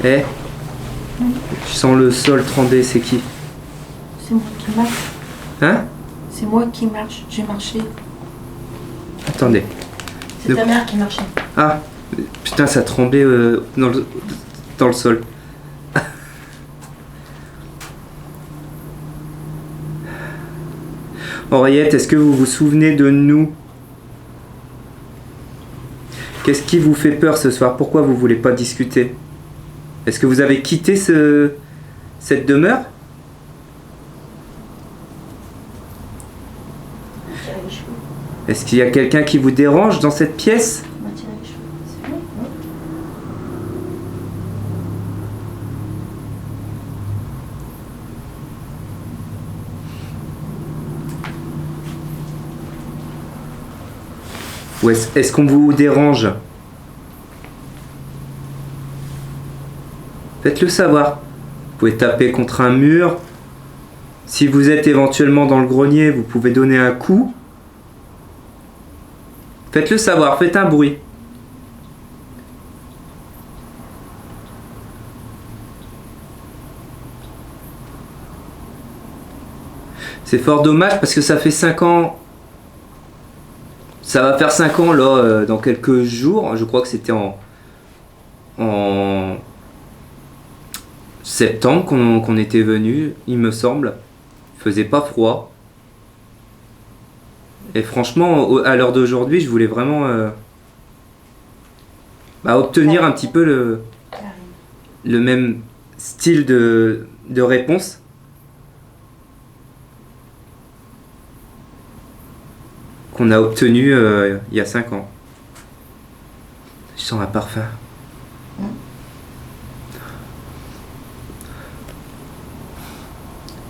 Eh, je sens le sol trembler, c'est qui? C'est moi qui marche. Hein? C'est moi qui marche. J'ai marché. Attendez. C'est ta mère qui marchait. Ah, putain, ça tremblait dans le sol. Henriette, est-ce que vous vous souvenez de nous? Qu'est-ce qui vous fait peur ce soir? Pourquoi vous voulez pas discuter? Est-ce que vous avez quitté cette demeure? Est-ce qu'il y a quelqu'un qui vous dérange dans cette pièce? On m'a tiré les cheveux. C'est bon, hein? Ou est-ce qu'on vous dérange? Faites-le savoir. Vous pouvez taper contre un mur. Si vous êtes éventuellement dans le grenier, vous pouvez donner un coup. Faites-le savoir, faites un bruit. C'est fort dommage parce que ça fait 5 ans. Ça va faire 5 ans là, dans quelques jours. Je crois que c'était en septembre qu'on était venu, il me semble. Il faisait pas froid. Et franchement, à l'heure d'aujourd'hui, je voulais vraiment obtenir un petit peu le même style de réponse. Qu'on a obtenu il y a 5 ans. Je sens un parfum.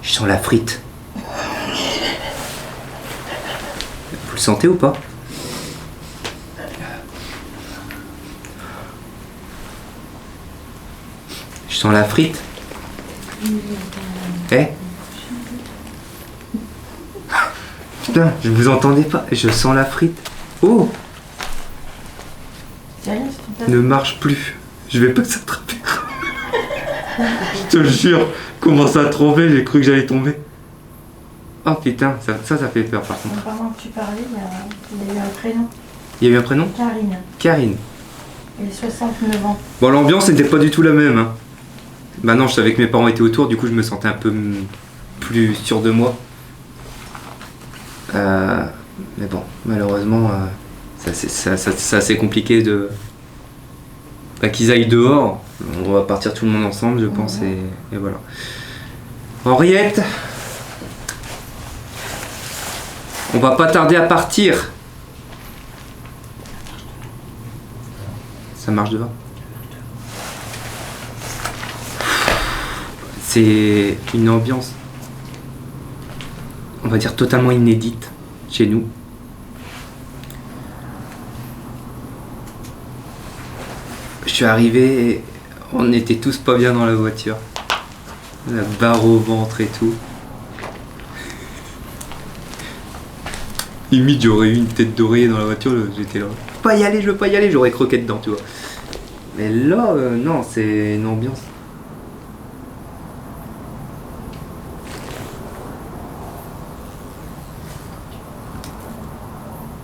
Je sens la frite. sentez ou pas? Je sens la frite. Eh? Putain, je vous entendais pas. Je sens la frite. Oh! C'est rien, c'est tout Ne marche plus. Je vais pas s'attraper. Je te jure, commence à trembler, j'ai cru que j'allais tomber. Oh putain, ça fait peur par contre. Pendant que tu parlais, il y a eu un prénom. Il y a eu un prénom? Karine. Karine. Elle a 69 ans. Bon, l'ambiance n'était pas du tout la même. Hein. Bah non, je savais que mes parents étaient autour, du coup je me sentais un peu plus sûr de moi. Mais bon, malheureusement, c'est assez compliqué de... Bah, qu'ils aillent dehors. On va partir tout le monde ensemble, je pense, et voilà. Henriette, on va pas tarder à partir. Ça marche dehors. C'est une ambiance, on va dire, totalement inédite chez nous. Je suis arrivé et on était tous pas bien dans la voiture. La barre au ventre et tout. Limite, j'aurais eu une tête d'oreiller dans la voiture, j'étais là. Je veux pas y aller, j'aurais croqué dedans, tu vois. Mais là, non, c'est une ambiance.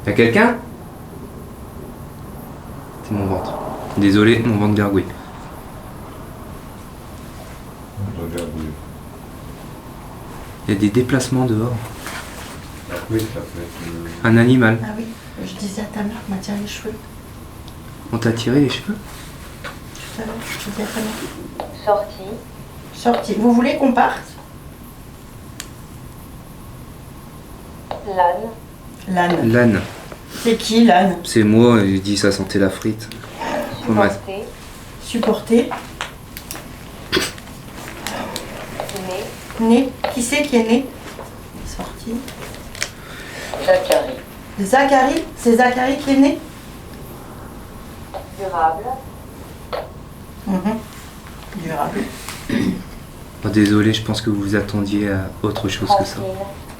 Y'a quelqu'un? C'est mon ventre. Désolé, mon ventre gargouille. Il y a des déplacements dehors. Oui, ça peut être... Un animal. Ah oui, je disais à ta mère qu'on m'a tiré les cheveux. On t'a tiré les cheveux? Tout à l'heure, je disais à ta mère. Sortie. Sortie. Vous voulez qu'on parte? L'âne. L'âne. L'âne. C'est qui l'âne? C'est moi, il dit ça sentait la frite. Supporter. Supporter. Né. Né. Qui c'est qui est né? Sorti. Zacharie. Zacharie. C'est Zacharie qui est né? Durable. Durable. Oh, désolé, je pense que vous vous attendiez à autre chose que ça. Francine.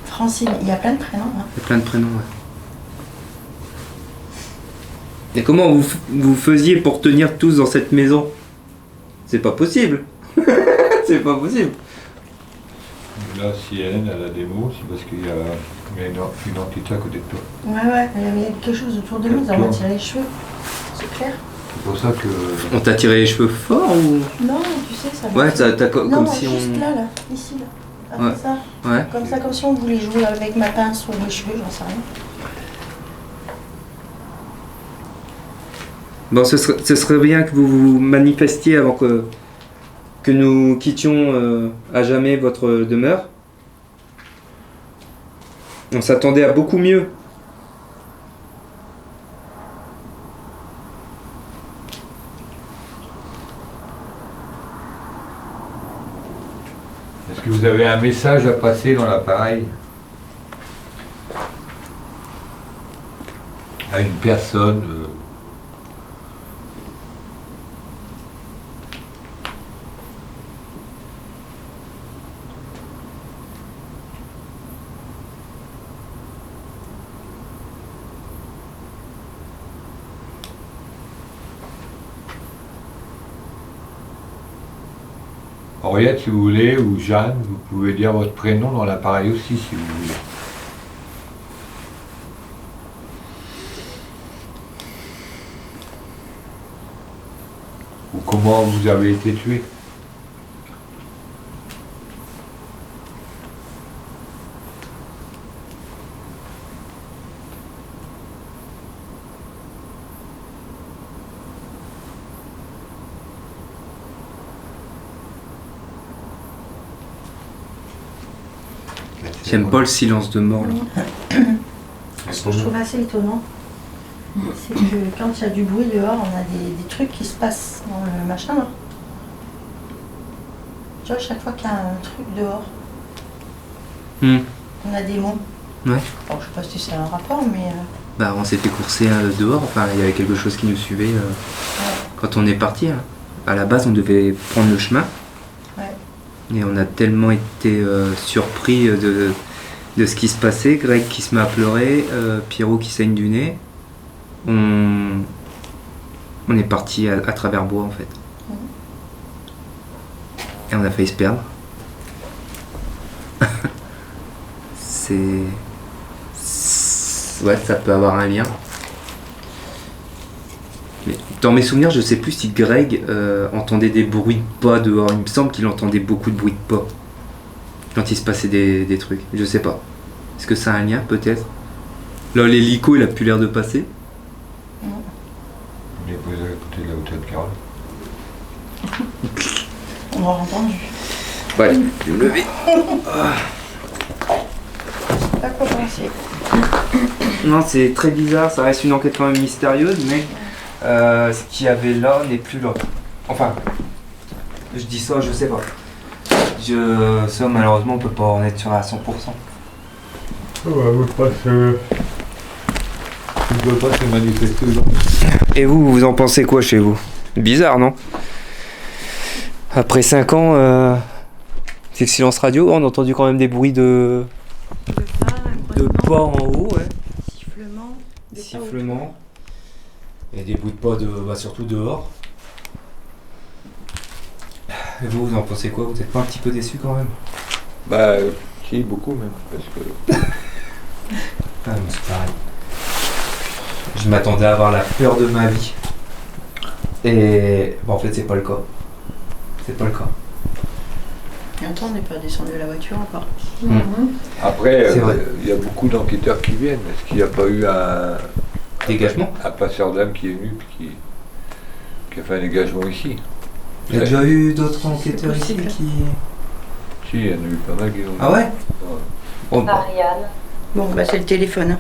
Francine. Il y a plein de prénoms. Hein. Il y a plein de prénoms, ouais. Et comment vous faisiez pour tenir tous dans cette maison? C'est pas possible. C'est pas possible. Là, si Hélène elle a des mots, c'est parce qu'il y a une entité à côté de toi. Ouais, il y avait quelque chose autour de nous, on m'a tiré les cheveux. C'est clair? C'est pour ça que... On t'a tiré les cheveux fort ou... Non, tu sais, ça Ouais, t'as non, comme si juste on... là, ici, là. Comme Ouais. ça. Ouais. Comme ça, comme si on voulait jouer avec ma pince ou mes cheveux, j'en sais rien. Bon, ce serait bien que vous vous manifestiez avant que nous quittions à jamais votre demeure. On s'attendait à beaucoup mieux. Est-ce que vous avez un message à passer dans l'appareil à une personne Henriette, si vous voulez, ou Jeanne, vous pouvez dire votre prénom dans l'appareil aussi, si vous voulez. Ou comment vous avez été tué. J'aime pas le silence de mort là. Ce que je trouve assez étonnant, c'est que quand il y a du bruit dehors, on a des trucs qui se passent dans le machin là. Tu vois, chaque fois qu'il y a un truc dehors, on a des mots. Ouais. Bon, je sais pas si c'est un rapport, mais Bah, on s'est fait courser dehors, enfin, il y avait quelque chose qui nous suivait quand on est parti. Hein. À la base, on devait prendre le chemin. Ouais. Et on a tellement été surpris de ce qui se passait. Greg qui se met à pleurer, Pierrot qui saigne du nez. On est parti à travers bois en fait. Et on a failli se perdre. Ouais, ça peut avoir un lien. Mais dans mes souvenirs, je sais plus si Greg entendait des bruits de pas dehors. Il me semble qu'il entendait beaucoup de bruits de pas quand il se passait des trucs. Je sais pas. Est-ce que ça a un lien peut-être? Là, l'hélico, il a plus l'air de passer. Il est posé à côté de la hauteur de Carole. on aura entendu. Ouais, je vais me lever. Pas quoi penser. Non, c'est très bizarre. Ça reste une enquête quand même mystérieuse, mais ce qu'il y avait là n'est plus là. Enfin, je dis ça, je sais pas. Ça, malheureusement, on peut pas en être sûr à 100%. On ne peut pas se manifester aujourd'hui. Et vous en pensez quoi chez vous? Bizarre, non? Après 5 ans, c'est le silence radio, on a entendu quand même des bruits de pas en haut, ouais. Sifflement. Des sifflements. Et des bruits de pas surtout dehors. Et vous en pensez quoi? Vous êtes pas un petit peu déçus quand même? Bah, si, beaucoup même. Parce que... Ah, mais c'est pareil. Je m'attendais à avoir la peur de ma vie. Et en fait, c'est pas le cas. C'est pas le cas. Et attends, on n'est pas descendu de la voiture encore. Après, C'est vrai. il y a beaucoup d'enquêteurs qui viennent. Est-ce qu'il n'y a pas eu un Dégagement? un passeur d'âme qui est venu puis qui a fait un dégagement ici? Il y a déjà eu d'autres enquêteurs ici possible. qui... Si, il y en a eu pas mal qui ont... Ah ouais? Bon, bah, Marianne, Bon, bah c'est le téléphone. Hein.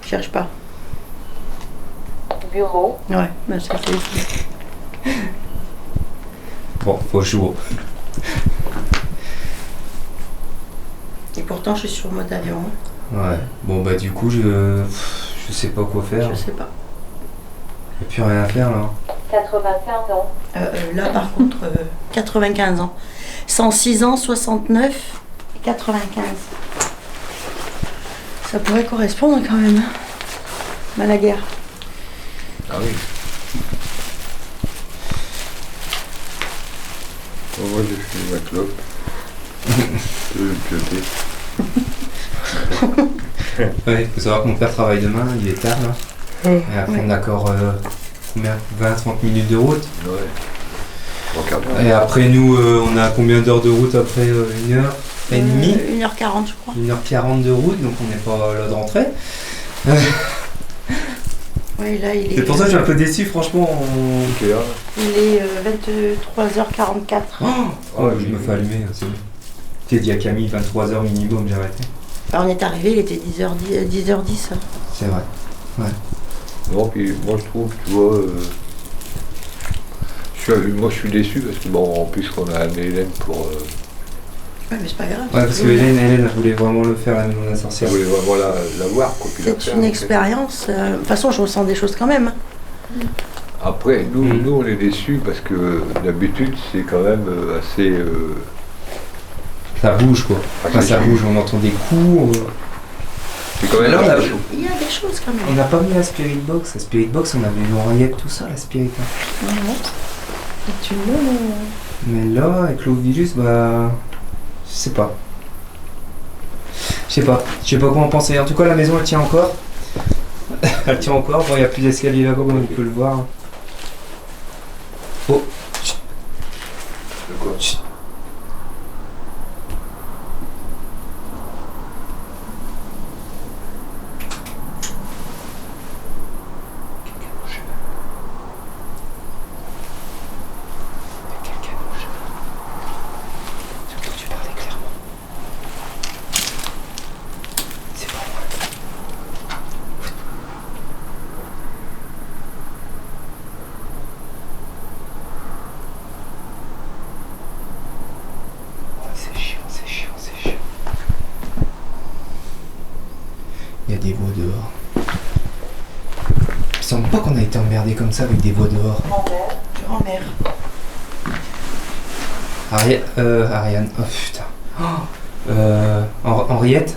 Cherche pas. bureau, Ouais, bah c'est le téléphone. bon, faut jouer. Et pourtant, je suis sur mode avion. Hein. Ouais. Bon bah du coup je sais pas quoi faire. Je sais pas. Y'a plus rien à faire là. 95 ans, Là, par contre, 95 ans. 106 ans, 69 et 95. Ça pourrait correspondre quand même. Hein. Malaguerre. Ah oui. Bon, moi j'ai fini ma clope. Je vais me pioter. Ouais, faut savoir que mon père travaille demain, il est tard là. Et après on a encore combien 20-30 minutes de route. Ouais. Bon, quart d'heure. Et après nous on a combien d'heures de route après 1h30 1h40, je crois. 1h40 de route, donc on n'est pas là de rentrer. Oui, là, il est. C'est pour ça que je suis un peu déçu franchement. Ok, hein. Il est 23h44. Oh, je me fais allumer, c'est bon. T'es dit à Camille 23h minimum, j'ai arrêté. Alors, on est arrivé, il était 10h10. C'est vrai. Non, puis moi je trouve, tu vois, moi je suis déçu parce que bon, en plus qu'on a amené Hélène pour... Ouais, mais c'est pas grave. Ouais, parce que Hélène elle voulait vraiment le faire, la maison de la ça sorcière. voulait vraiment la voir, quoi. Puis la C'est faire, une en fait. expérience. De toute façon, je ressens des choses quand même. Après, nous on est déçus parce que d'habitude c'est quand même assez... Ça bouge quoi. Enfin, ça bouge, on entend des coups. c'est quand même Là, on a- assez chaud. Il y a des choses quand On même. n'a pas mis la Spirit Box. La Spirit Box, on avait eu l'oreillette, tout ça, la Spirit. Hein. Ouais. Et tu le Mais là, avec l'Ovilus, bah. Je sais pas. Je sais pas quoi en penser. En tout cas, la maison elle tient encore. Elle tient encore. Bon, il n'y a plus d'escalier là-bas, comme on peut le voir. Oh, De quoi? chut. J'ai entendu parler clairement. C'est pas moi. des voix dehors. Il semble pas qu'on a été emmerdé comme ça avec des voix dehors. Grand-mère. Ariane. Oh putain. Henriette.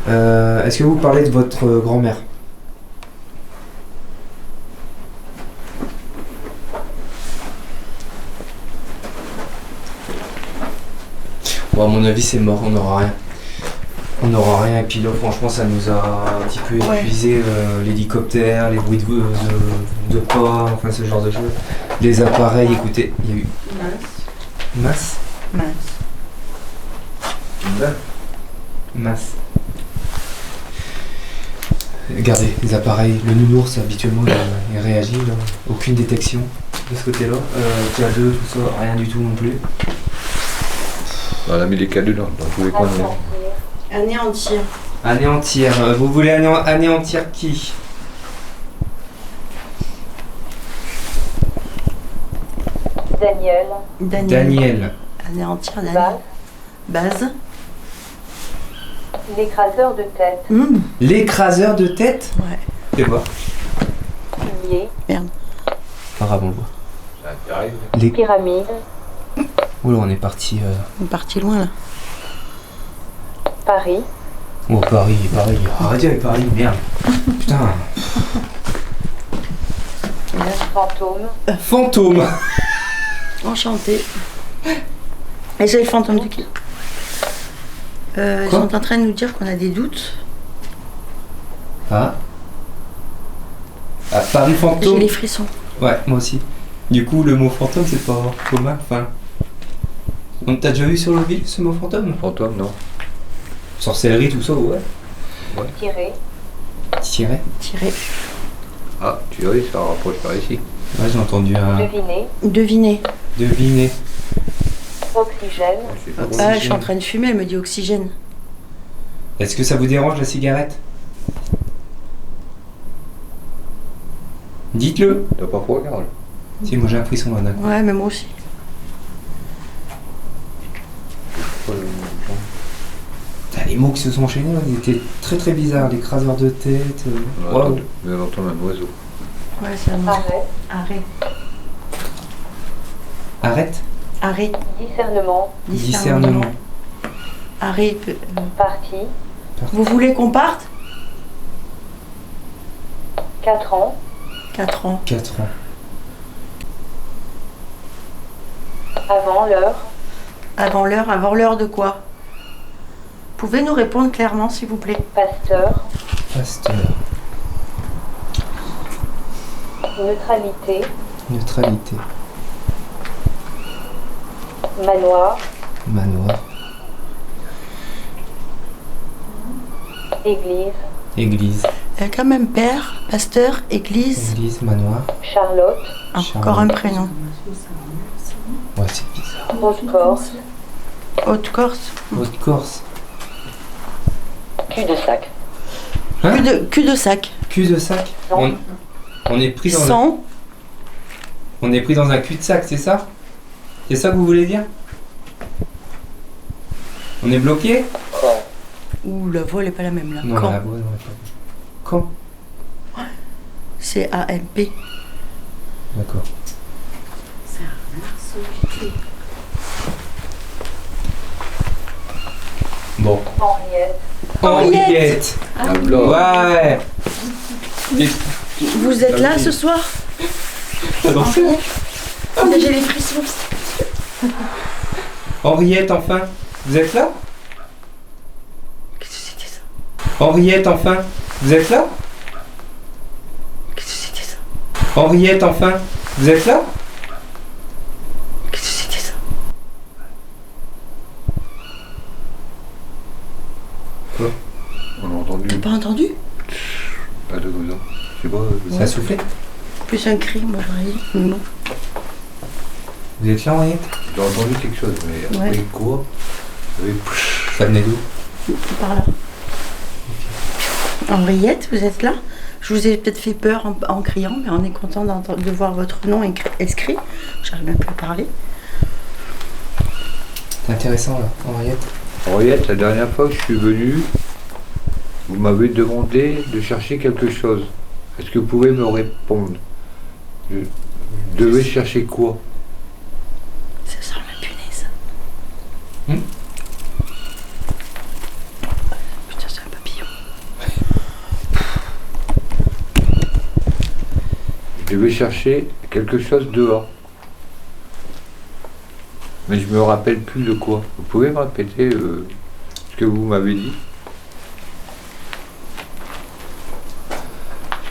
Est-ce que vous parlez de votre grand-mère? Bon, à mon avis, c'est mort, on n'aura rien. On n'aura rien, et puis là, franchement, ça nous a un petit peu épuisé. L'hélicoptère, les bruits de pas, enfin ce genre de choses. Les appareils, écoutez, il y a eu. Masse. Masse. Regardez, les appareils, le nounours habituellement il réagit, là. Aucune détection de ce côté-là. K2, tout ça, rien du tout non plus. On a mis les K2 dans tous les coins. Anéantir. Anéantir. Vous voulez anéantir qui? Daniel. Anéantir Daniel. Base. L'écraseur de tête. L'écraseur de tête? Ouais. C'est quoi? Fumier. Merde. Arabe, on le voit. Ça t'arrive. Les... Pyramide. Oula, on est parti. On est parti loin là. Paris. Oh, Paris. Arrêtez avec Paris, merde. Putain. Fantôme. Fantôme. Enchanté. Et c'est le fantôme de qui? Ils sont en train de nous dire qu'on a des doutes. Ah. Ah, Paris fantôme. J'ai les frissons. Ouais, moi aussi. Du coup, le mot fantôme, c'est pas commun. Enfin. On t'a déjà vu sur le ville ce mot fantôme? Fantôme, non. Sorcellerie, tout ça, ouais. Tirer. Tirer. Ah, tu vois, ça rapproche par ici. Ouais, j'ai entendu un. Deviner. Deviner. Oxygène. Ah, je suis en train de fumer, elle me dit oxygène. Est-ce que ça vous dérange la cigarette? Dites-le. T'as pas froid, Carole? Si, moi j'ai un frisson là d'un coup. Ouais, mais moi aussi. Putain, les mots qui se sont enchaînés, là, ils étaient très très bizarres. L'écraseur de tête. Waouh. Mais on entend un oiseau. Ouais, c'est un Arrêt. Arrête. Arrêt. Discernement. Arrêt. Parti. Vous voulez qu'on parte? 4 ans. 4 ans. 4 ans. Avant l'heure. Avant l'heure de quoi? Pouvez nous répondre clairement, s'il vous plaît? Pasteur. Pasteur. Neutralité. Neutralité. Manoir. Manoir. Église. Église. Quand même père, pasteur, église. Église, manoir. Charlotte. Encore un prénom. Ouais, c'est bizarre. Haute-Corse. Haute-Corse. Haute-Corse. Cul-de-sac. Hein? Cul de sac. Cul de sac. Non. On est pris dans Sans. On est pris dans un cul-de-sac, c'est ça? C'est ça que vous voulez dire? On est bloqué? Ouh, la voix elle est pas la même là. Non, Quand? la voix, non, elle est pas. Quand? C-A-M-P. D'accord. C'est un arceau. Bon. Henriette. Henriette. Ouais. Vous êtes là ce soir? Henriette. J'ai les frissons. Henriette, enfin. Vous êtes là? Qu'est-ce que c'était ça? Henriette, enfin. Vous êtes là? Qu'est-ce que c'était ça? Henriette, enfin. Vous êtes là? Qu'est-ce que c'était ça? Quoi? On a entendu. T'as pas entendu? Pas de gousin. Je sais pas. Ça a soufflé? Plus un cri, moi j'aurais dit. Non. Vous êtes là, Henriette? J'ai entendu quelque chose, mais après Ouais. quoi? Avec... Ça venait d'où? Par là. Henriette, vous êtes là? Je vous ai peut-être fait peur en criant, mais on est content de voir votre nom inscrit. J'arrive même plus à parler. C'est intéressant là, Henriette. Henriette, la dernière fois que je suis venu, Vous m'avez demandé de chercher quelque chose. Est-ce que vous pouvez me répondre? Je devais chercher quoi? Ça sent la punaise. Putain, c'est un papillon. Je devais chercher quelque chose dehors. Mais je me rappelle plus de quoi. Vous pouvez me répéter ce que vous m'avez dit?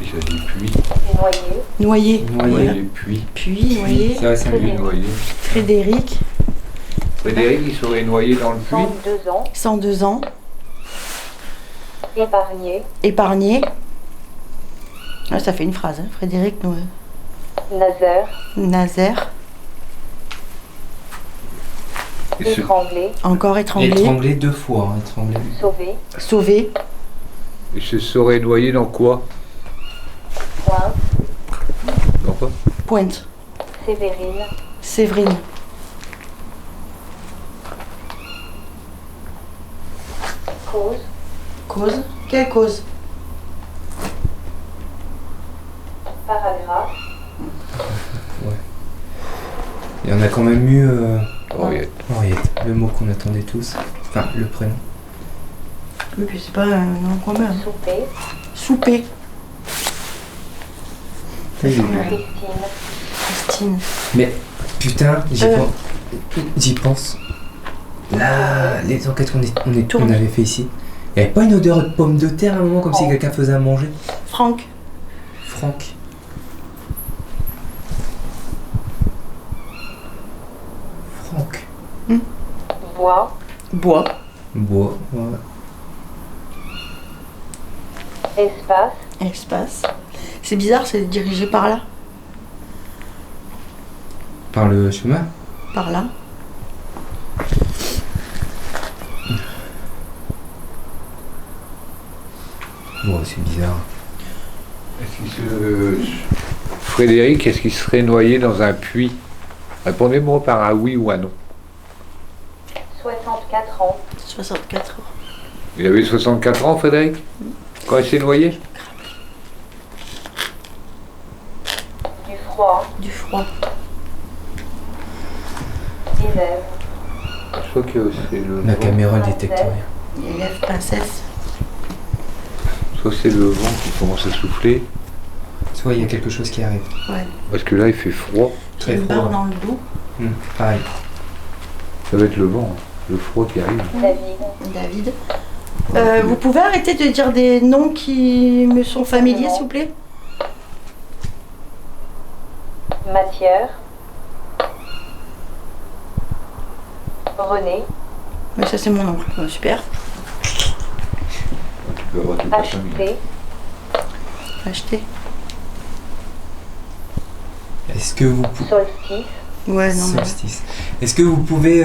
Si ça dit puits. Noyer. Noyer. Noyer, puits. Puis, noyer. Ça, c'est Puits, noyer. Frédéric, Frédéric, il serait noyé dans le puits. 102 ans. 102 ans. Épargné. Épargné. Ah, ça fait une phrase, hein. Frédéric Nazaire. Nazaire. Et ce- Étranglé. Encore étranglé. Étranglé 2 fois, hein, étranglé. Sauvé. Sauvé. Il se serait noyé dans quoi? Pointe. Dans quoi? Pointe. Sévérine. Séverine. Cause. Cause. Quelle cause? Paragraphe. Il y en a quand même eu Henriette. Henriette, le mot qu'on attendait tous. Enfin, le prénom. Oui, puis c'est pas un nom commun. Souper. Souper. Christine. Christine. Mais putain, Euh. j'y pense. Là, les enquêtes on Tourne. avait fait ici. Il n'y avait pas une odeur de pomme de terre à un moment comme si quelqu'un faisait à manger? Franck. Franck. Franck. Bois. Bois. Bois. Ouais. Espace. Espace. C'est bizarre, c'est dirigé par là. Par le chemin. Par là. Bon, c'est bizarre. Frédéric, est-ce qu'il serait noyé dans un puits? Répondez-moi par un oui ou un non. 64 ans. 64 ans. Il avait 64 ans, Frédéric, quand il s'est noyé? Du froid. Du froid. Élève. Je crois que c'est le La vent. caméra détecte rien. Élève princesse. Soit c'est le vent qui commence à souffler, Soit il y a quelque chose qui arrive. Ouais. parce que là il fait froid. Très Une froid. barre dans le dos. Pareil. Ça va être le vent, hein, le froid qui arrive. David. David. Vous pouvez arrêter de dire des noms qui me sont familiers, s'il vous plaît? Matière. René. Mais ça, c'est mon oncle. Super. Tu peux avoir toute la famille. Acheté. Acheter. Est-ce que vous pouvez... Solstice. Ouais, non, mais. Solstice. Est-ce que vous pouvez...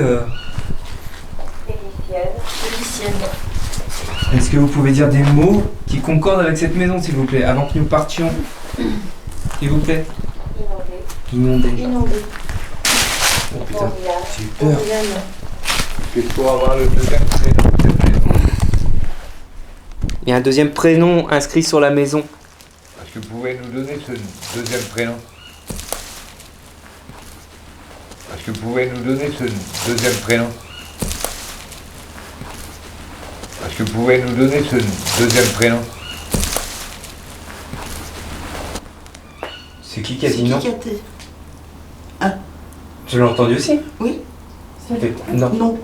Délicienne. Est-ce que vous pouvez dire des mots qui concordent avec cette maison, s'il vous plaît, avant que nous partions? S'il vous plaît. Inondé. Inondé. Inondé. Oh putain, Oriane. j'ai eu peur. Oriane. Il faut avoir le deuxième prénom de cette maison. Il y a un deuxième prénom inscrit sur la maison. Est-ce que vous pouvez nous donner ce deuxième prénom? Est-ce que vous pouvez nous donner ce deuxième prénom? Est-ce que vous pouvez nous donner ce deuxième prénom? C'est qui a dit non? Qui a été? Je l'ai entendu aussi. Oui. Non, Non.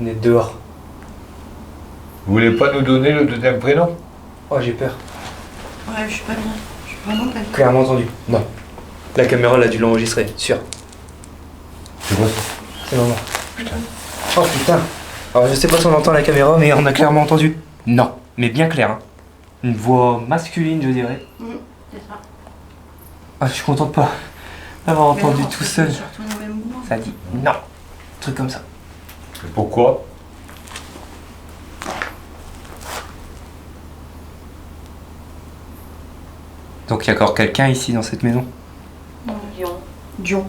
on est dehors. Vous voulez pas nous donner le deuxième prénom? Oh, j'ai peur. Ouais, je suis pas bien. Je suis vraiment pas bien. Clairement entendu. Non. La caméra, elle a dû l'enregistrer, sûr. C'est quoi ça? C'est maman. Oh putain. Alors je sais pas si on entend la caméra, mais on a clairement entendu. Non, mais bien clair. Hein. Une voix masculine, je dirais. C'est ça. Ah, je suis content de pas l'avoir entendu Mais non, tout c'est seul. surtout au même moment. Ça dit non. Un truc comme ça. Et pourquoi? Donc il y a encore quelqu'un ici dans cette maison. Dion. Dion.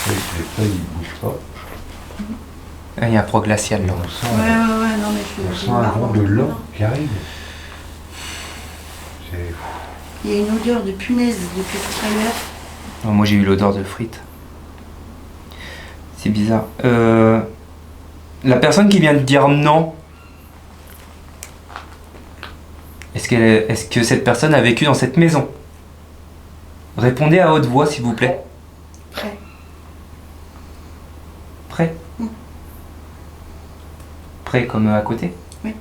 C'est vrai, ça, il bouge pas. Il y a un proglacial là. On sent, non mais on je sent un vent de lent qui arrive. C'est... Il y a une odeur de punaise depuis tout à l'heure. Moi j'ai eu l'odeur de frites. C'est bizarre. La personne qui vient de dire non, est-ce que cette personne a vécu dans cette maison? Répondez à haute voix s'il vous plaît. Prêt. Prêt? Prêt comme à côté? Oui.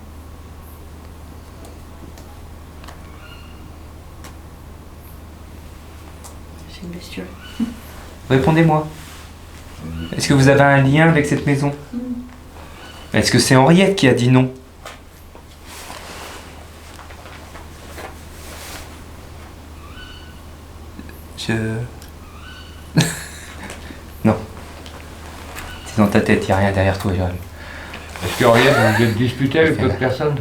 C'est une bestiole. Répondez-moi. Est-ce que vous avez un lien avec cette maison? Est-ce que c'est Henriette qui a dit non? Non. C'est dans ta tête, il n'y a rien derrière toi, Jérémy. Est-ce que Henriette, vous êtes disputé avec d'autres personnes?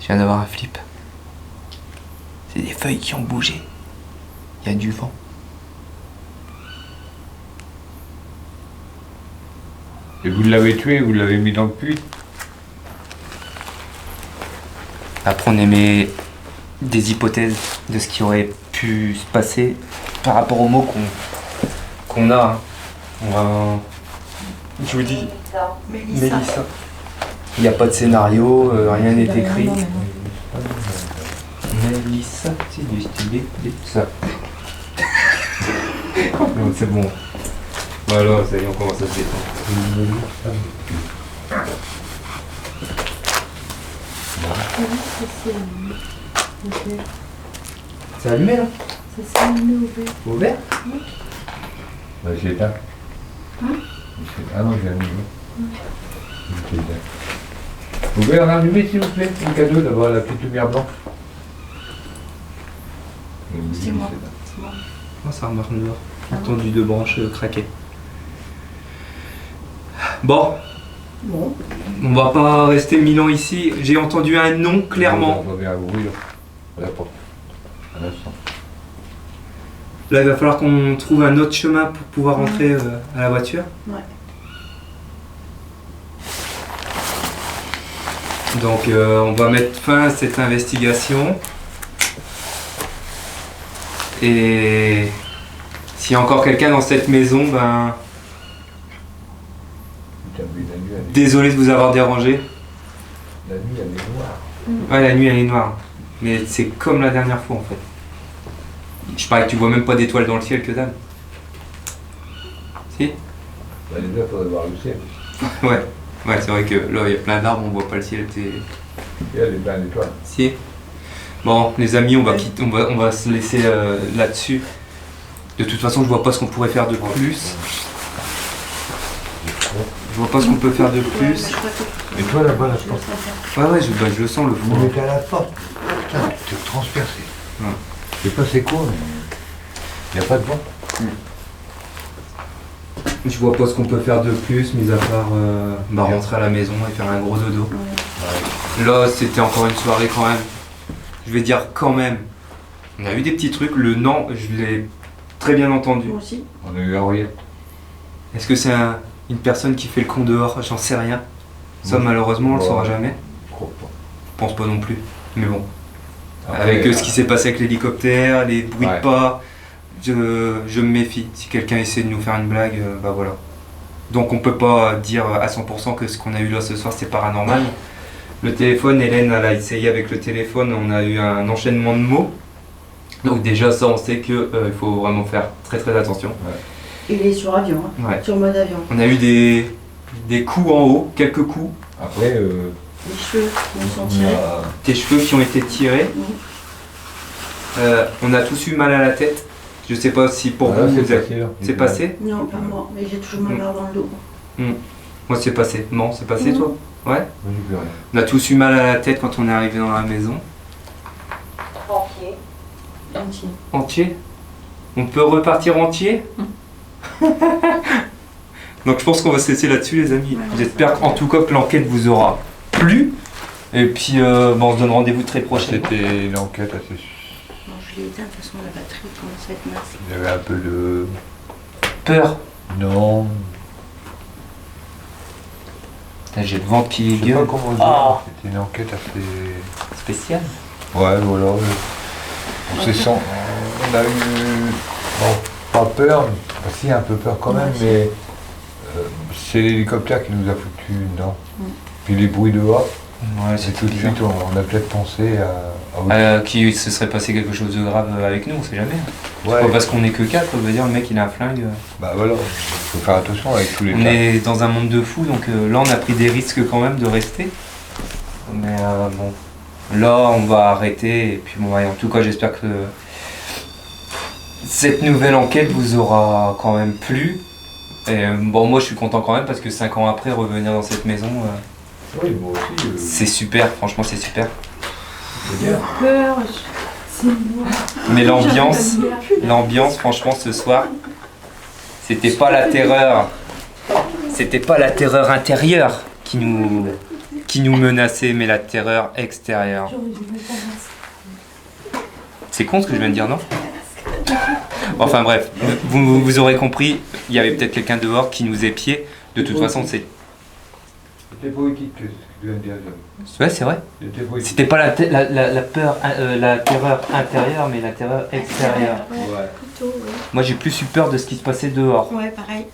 Je viens d'avoir un flip. C'est des feuilles qui ont bougé. Il y a du vent. Et vous l'avez tué, vous l'avez mis dans le puits? Après, on émet des hypothèses de ce qui aurait pu se passer par rapport aux mots qu'on a. Hein. On va... Je vous dis, Mélissa. Il n'y a pas de scénario, rien n'est écrit. Mélissa, c'est du stylé, ça. Non, c'est bon. Voilà, ça y est, on commence à se détendre. C'est allumé là? Ça s'est allumé ouvert. Ouvert? Bah, j'ai éteint. Hein? Ah non, j'ai allumé. J'ai éteint. Vous pouvez en allumer s'il vous plaît? Un cadeau d'avoir la petite lumière blanche. C'est moi. Oh, ça remarque dehors. Entendu deux branches craquer. Bon. Bon. On va pas rester 1000 ans ici. J'ai entendu un non clairement. On va bien ouvrir la porte. À l'instant. Là, il va falloir qu'on trouve un autre chemin pour pouvoir rentrer à la voiture. Ouais. Donc, on va mettre fin à cette investigation. Et s'il y a encore quelqu'un dans cette maison, ben... Désolé de vous avoir dérangé. La nuit, elle est noire. Ouais, la nuit, elle est noire. Mais c'est comme la dernière fois, en fait. Je parie que tu vois même pas d'étoiles dans le ciel, que dalle. Si? Bah, déjà, il faudrait voir le ciel. Ouais, c'est vrai que là, il y a plein d'arbres, on voit pas le ciel. Et elle est pleine d'étoiles. Si. Bon, les amis, on va se laisser là-dessus. De toute façon, je vois pas ce qu'on pourrait faire de plus. Je vois pas ce qu'on peut faire de plus. Et toi, là-bas, la porte. Ouais, je le sens, le Vous fond. mettez à la porte. Putain, tu te transpercé. Ouais. Je sais pas c'est quoi, mais... Il n'y a pas de vent. Je vois pas ce qu'on peut faire de plus, mis à part rentrer à la maison et faire un gros dodo. Là, c'était encore une soirée quand même. Je vais dire quand même. On a eu des petits trucs. Le non, je l'ai très bien entendu. Moi aussi. On a eu Henriette. Est-ce que c'est une personne qui fait le con dehors? J'en sais rien. Ça, malheureusement, on le saura jamais. Je crois pas. Je pense pas non plus. Mais bon. Après, Avec ce qui s'est passé avec l'hélicoptère, les bruits ouais. de pas, je me méfie. Si quelqu'un essaie de nous faire une blague, bah voilà. Donc on peut pas dire à 100% que ce qu'on a eu là ce soir c'est paranormal. Le téléphone, Hélène elle a essayé avec le téléphone, on a eu un enchaînement de mots. Donc déjà ça on sait que il faut vraiment faire très très attention. Il est sur avion, hein. Ouais. Sur mode avion. On a eu des coups en haut, quelques coups. Après, Les cheveux qui sont tirés. Tes cheveux qui ont été tirés. On a tous eu mal à la tête. Je sais pas si pour voilà, vous, c'est passé. Là. c'est passé. Non, pas moi, mais j'ai toujours mal dans le dos. Moi c'est passé. Non, c'est passé toi? Ouais. Moi, j'ai plus rien. On a tous eu mal à la tête quand on est arrivé dans la maison. Entier. Entier. Entier? On peut repartir entier? Donc je pense qu'on va se laisser là-dessus les amis. J'espère en tout cas que l'enquête vous aura plu. Et puis on se donne rendez-vous très prochainement. C'était une enquête assez... Non, je l'ai éteint, de toute façon la batterie commence à être mince. Il y avait un peu de... Peur. Non. Putain, j'ai le ventre qui Je sais pas gueule. comment dire. Ah. C'était une enquête assez... Spécial. Ouais, voilà. On s'est sent... On a eu... Bon, pas peur, enfin, si un peu peur quand même, mais c'est l'hélicoptère qui nous a foutu dedans. Puis les bruits dehors, Ouais, c'est tout de suite, on a peut-être pensé à... Qu'il se serait passé quelque chose de grave avec nous, on sait jamais. Ouais, Pas parce qu'on est que 4, on veut dire le mec il a un flingue. bah voilà, faut faire attention avec tous les On cas. est dans un monde de fous, donc là on a pris des risques quand même de rester. Mais bon, là on va arrêter, et puis bon, ouais, en tout cas j'espère que cette nouvelle enquête vous aura quand même plu. Et bon, moi je suis content quand même parce que 5 ans après revenir dans cette maison, Oui, moi aussi. c'est super, franchement c'est super. c'est bien. Peur, c'est moi. Mais l'ambiance franchement ce soir, c'était pas la terreur intérieure qui nous menaçait, mais la terreur extérieure. J'aurais dû mettre un masque. C'est con ce que je viens de dire, non? Enfin bref, vous aurez compris, il y avait peut-être quelqu'un dehors qui nous épiait. De toute façon, c'est... C'était poétique ce que tu viens de dire. Ouais, c'est vrai. C'était poétique. C'était pas la peur, la terreur intérieure, mais la terreur extérieure. Ouais. Plutôt, ouais. Moi, j'ai plus eu peur de ce qui se passait dehors Ouais, pareil.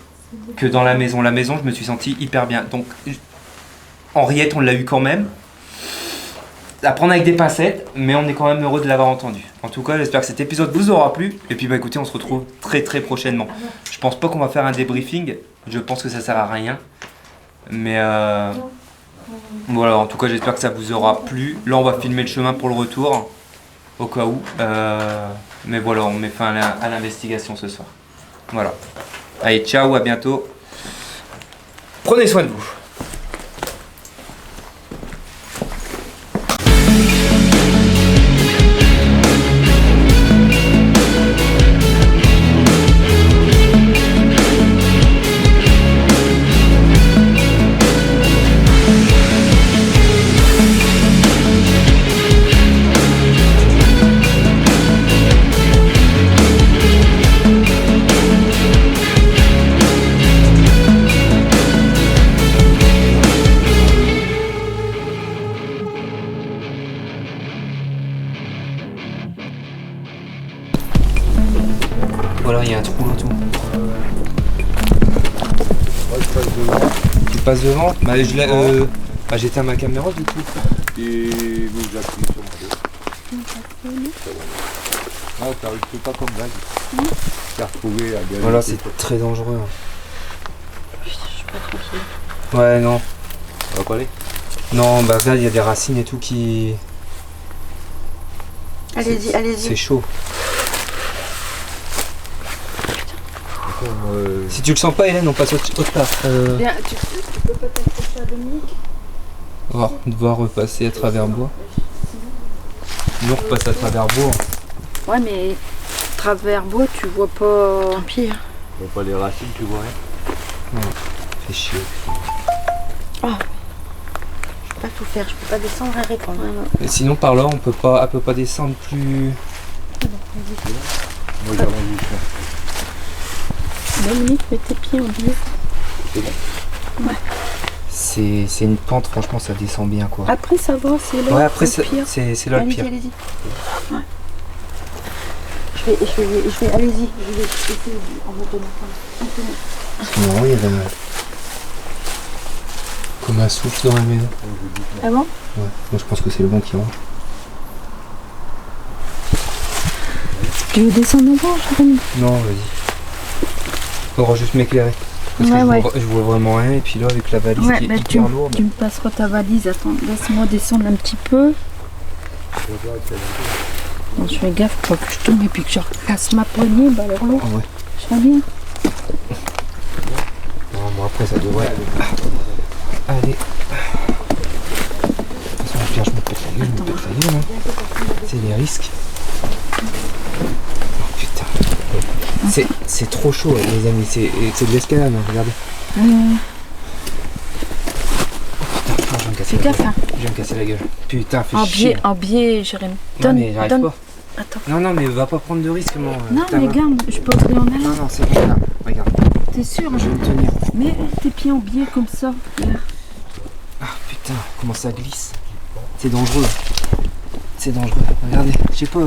que dans la maison. La maison, je me suis senti hyper bien. Donc, Henriette, on l'a eu quand même. À prendre avec des pincettes, mais on est quand même heureux de l'avoir entendu. En tout cas, j'espère que cet épisode vous aura plu. Et puis, bah écoutez, on se retrouve très prochainement. Je pense pas qu'on va faire un débriefing. Je pense que ça sert à rien. Mais voilà, en tout cas, j'espère que ça vous aura plu. Là, on va filmer le chemin pour le retour, au cas où. Mais voilà, on met fin à l'investigation ce soir. Voilà. Allez, ciao, à bientôt. Prenez soin de vous. Voilà, il y a un trou là tout. Tu passes devant? Bah, j'éteins ma caméra du coup. Et vous appuyez sur mon dos. Ah, t'arrives pas comme vague. T'as retrouvé à bien. Voilà, c'est très dangereux. Je suis pas tranquille. Ouais, non. On va pas aller. Non, bah là, il y a des racines et tout qui... Allez-y, C'est allez-y. chaud. Si tu le sens pas, Hélène, on passe autre part. Bien, tu peux pas t'accrocher à Dominique? On va devoir repasser à travers bois. Nous, on repasse à travers bois. Ouais, mais travers bois, tu vois pas. Tant pis. Tu vois pas les racines, tu vois rien. Fait chier. Je peux pas tout faire, je peux pas descendre et répondre. Et sinon, par là, elle peut pas descendre plus... Moi, j'ai rendu ça. Dominique, mets tes pieds en biais. C'est une pente, franchement, ça descend bien, quoi. Après, ça va, c'est là. Ouais, après, le pire. c'est là le Allez-y, pire. allez-y. Ouais. Je vais, allez-y. Je vais essayer en me tenant. Non, il y avait comme un souffle dans la maison. Ah bon? Ouais, moi je pense que c'est le vent qui rentre. Tu veux descendre en bas, Jérémy? Non, vas-y. Faudra juste m'éclairer. Parce que Ouais, je vois vraiment rien, et puis là, avec la valise qui est bah, hyper lourde. tu me passeras ta valise. Attends, laisse-moi descendre un petit peu. Bon, je fais gaffe pour que je tombe et puis que je casse ma poignée. Bah alors là, Ouais. je vais bien. Non, bon, après, ça devrait aller. De toute façon, au pire, je me pète la gueule, je me pète la gueule. Hein. C'est les risques. Oh putain. C'est trop chaud, les amis. C'est de l'escalade, hein, regardez. Putain, je vais me casser Fais la gaffe, gueule. hein. Je vais me casser la gueule. Putain, fais chier. En biais, Jérémy. Non, mais j'arrive pas. Attends. Non, mais va pas prendre de risque, moi. Non, Putain, mais va. regarde, je peux entrer en allant. Non, c'est bon, là. Regarde. T'es sûr? Je vais me tenir. Mais tes pieds ont biais comme ça. Regarde. Ah putain, comment ça glisse. C'est dangereux. C'est dangereux. Regardez, je sais pas,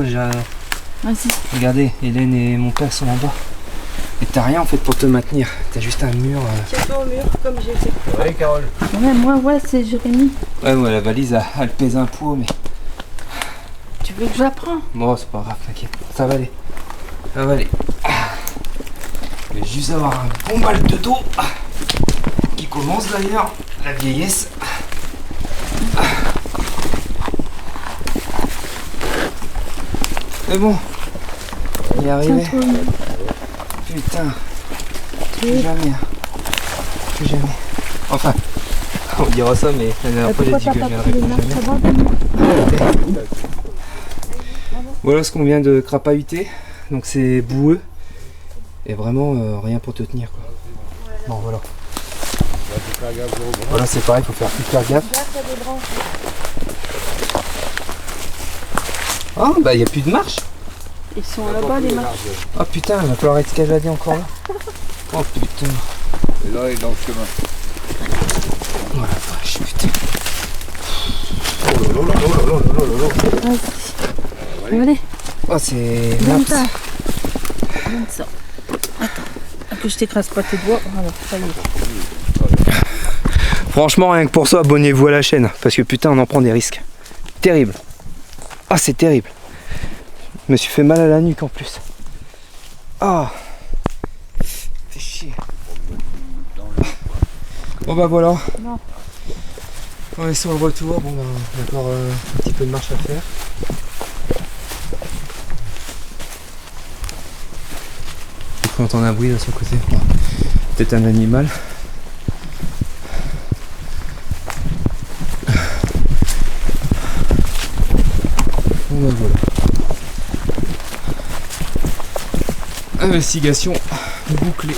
Vas-y. regardez, Hélène et mon père sont en bas. Et t'as rien en fait pour te maintenir. T'as juste un mur. Tiens-toi au mur comme j'ai fait. Ouais, Carole. Ouais, moi, ouais, c'est Jérémy. Ouais, la valise, elle pèse un poids, mais Tu veux que j'apprends? bon, c'est pas grave, t'inquiète. Ça va aller. Ça va aller. Je vais juste avoir un bon mal de dos qui commence d'ailleurs, la vieillesse. Mais bon, on y est arrivé. Tiens-toi au mur. Putain, plus jamais. Plus jamais. Enfin, on dira ça, mais la dernière fois j'ai Pourquoi dit t'as que je pas viendrais pris les plus marques? jamais. Ça va? Voilà ce qu'on vient de crapahuter. Donc c'est boueux. Et vraiment rien pour te tenir quoi. Bon voilà. Voilà c'est pareil, faut faire super gaffe. Ah bah y a plus de marche. Ils sont là-bas, les marches. Oh putain, il va falloir escalader encore là. Oh putain. Et là, il est dans le chemin. Oh la vache, putain. Oh là là là là là là là là. Allez, Oh c'est donne naps. ça. Donne ça. Attends, que je t'écrase pas tes doigts. Voilà, ça y est. Franchement, rien que pour ça, abonnez-vous à la chaîne. Parce que putain, on en prend des risques. Terrible. Ah, c'est terrible. Je me suis fait mal à la nuque en plus. Ah. Fait chier. Bon bah voilà. Non. On est sur le retour. Bon bah, on a encore un petit peu de marche à faire. Il faut entendre un bruit de ce côté. Bon, peut-être un animal. Bon bah voilà. Investigation bouclée.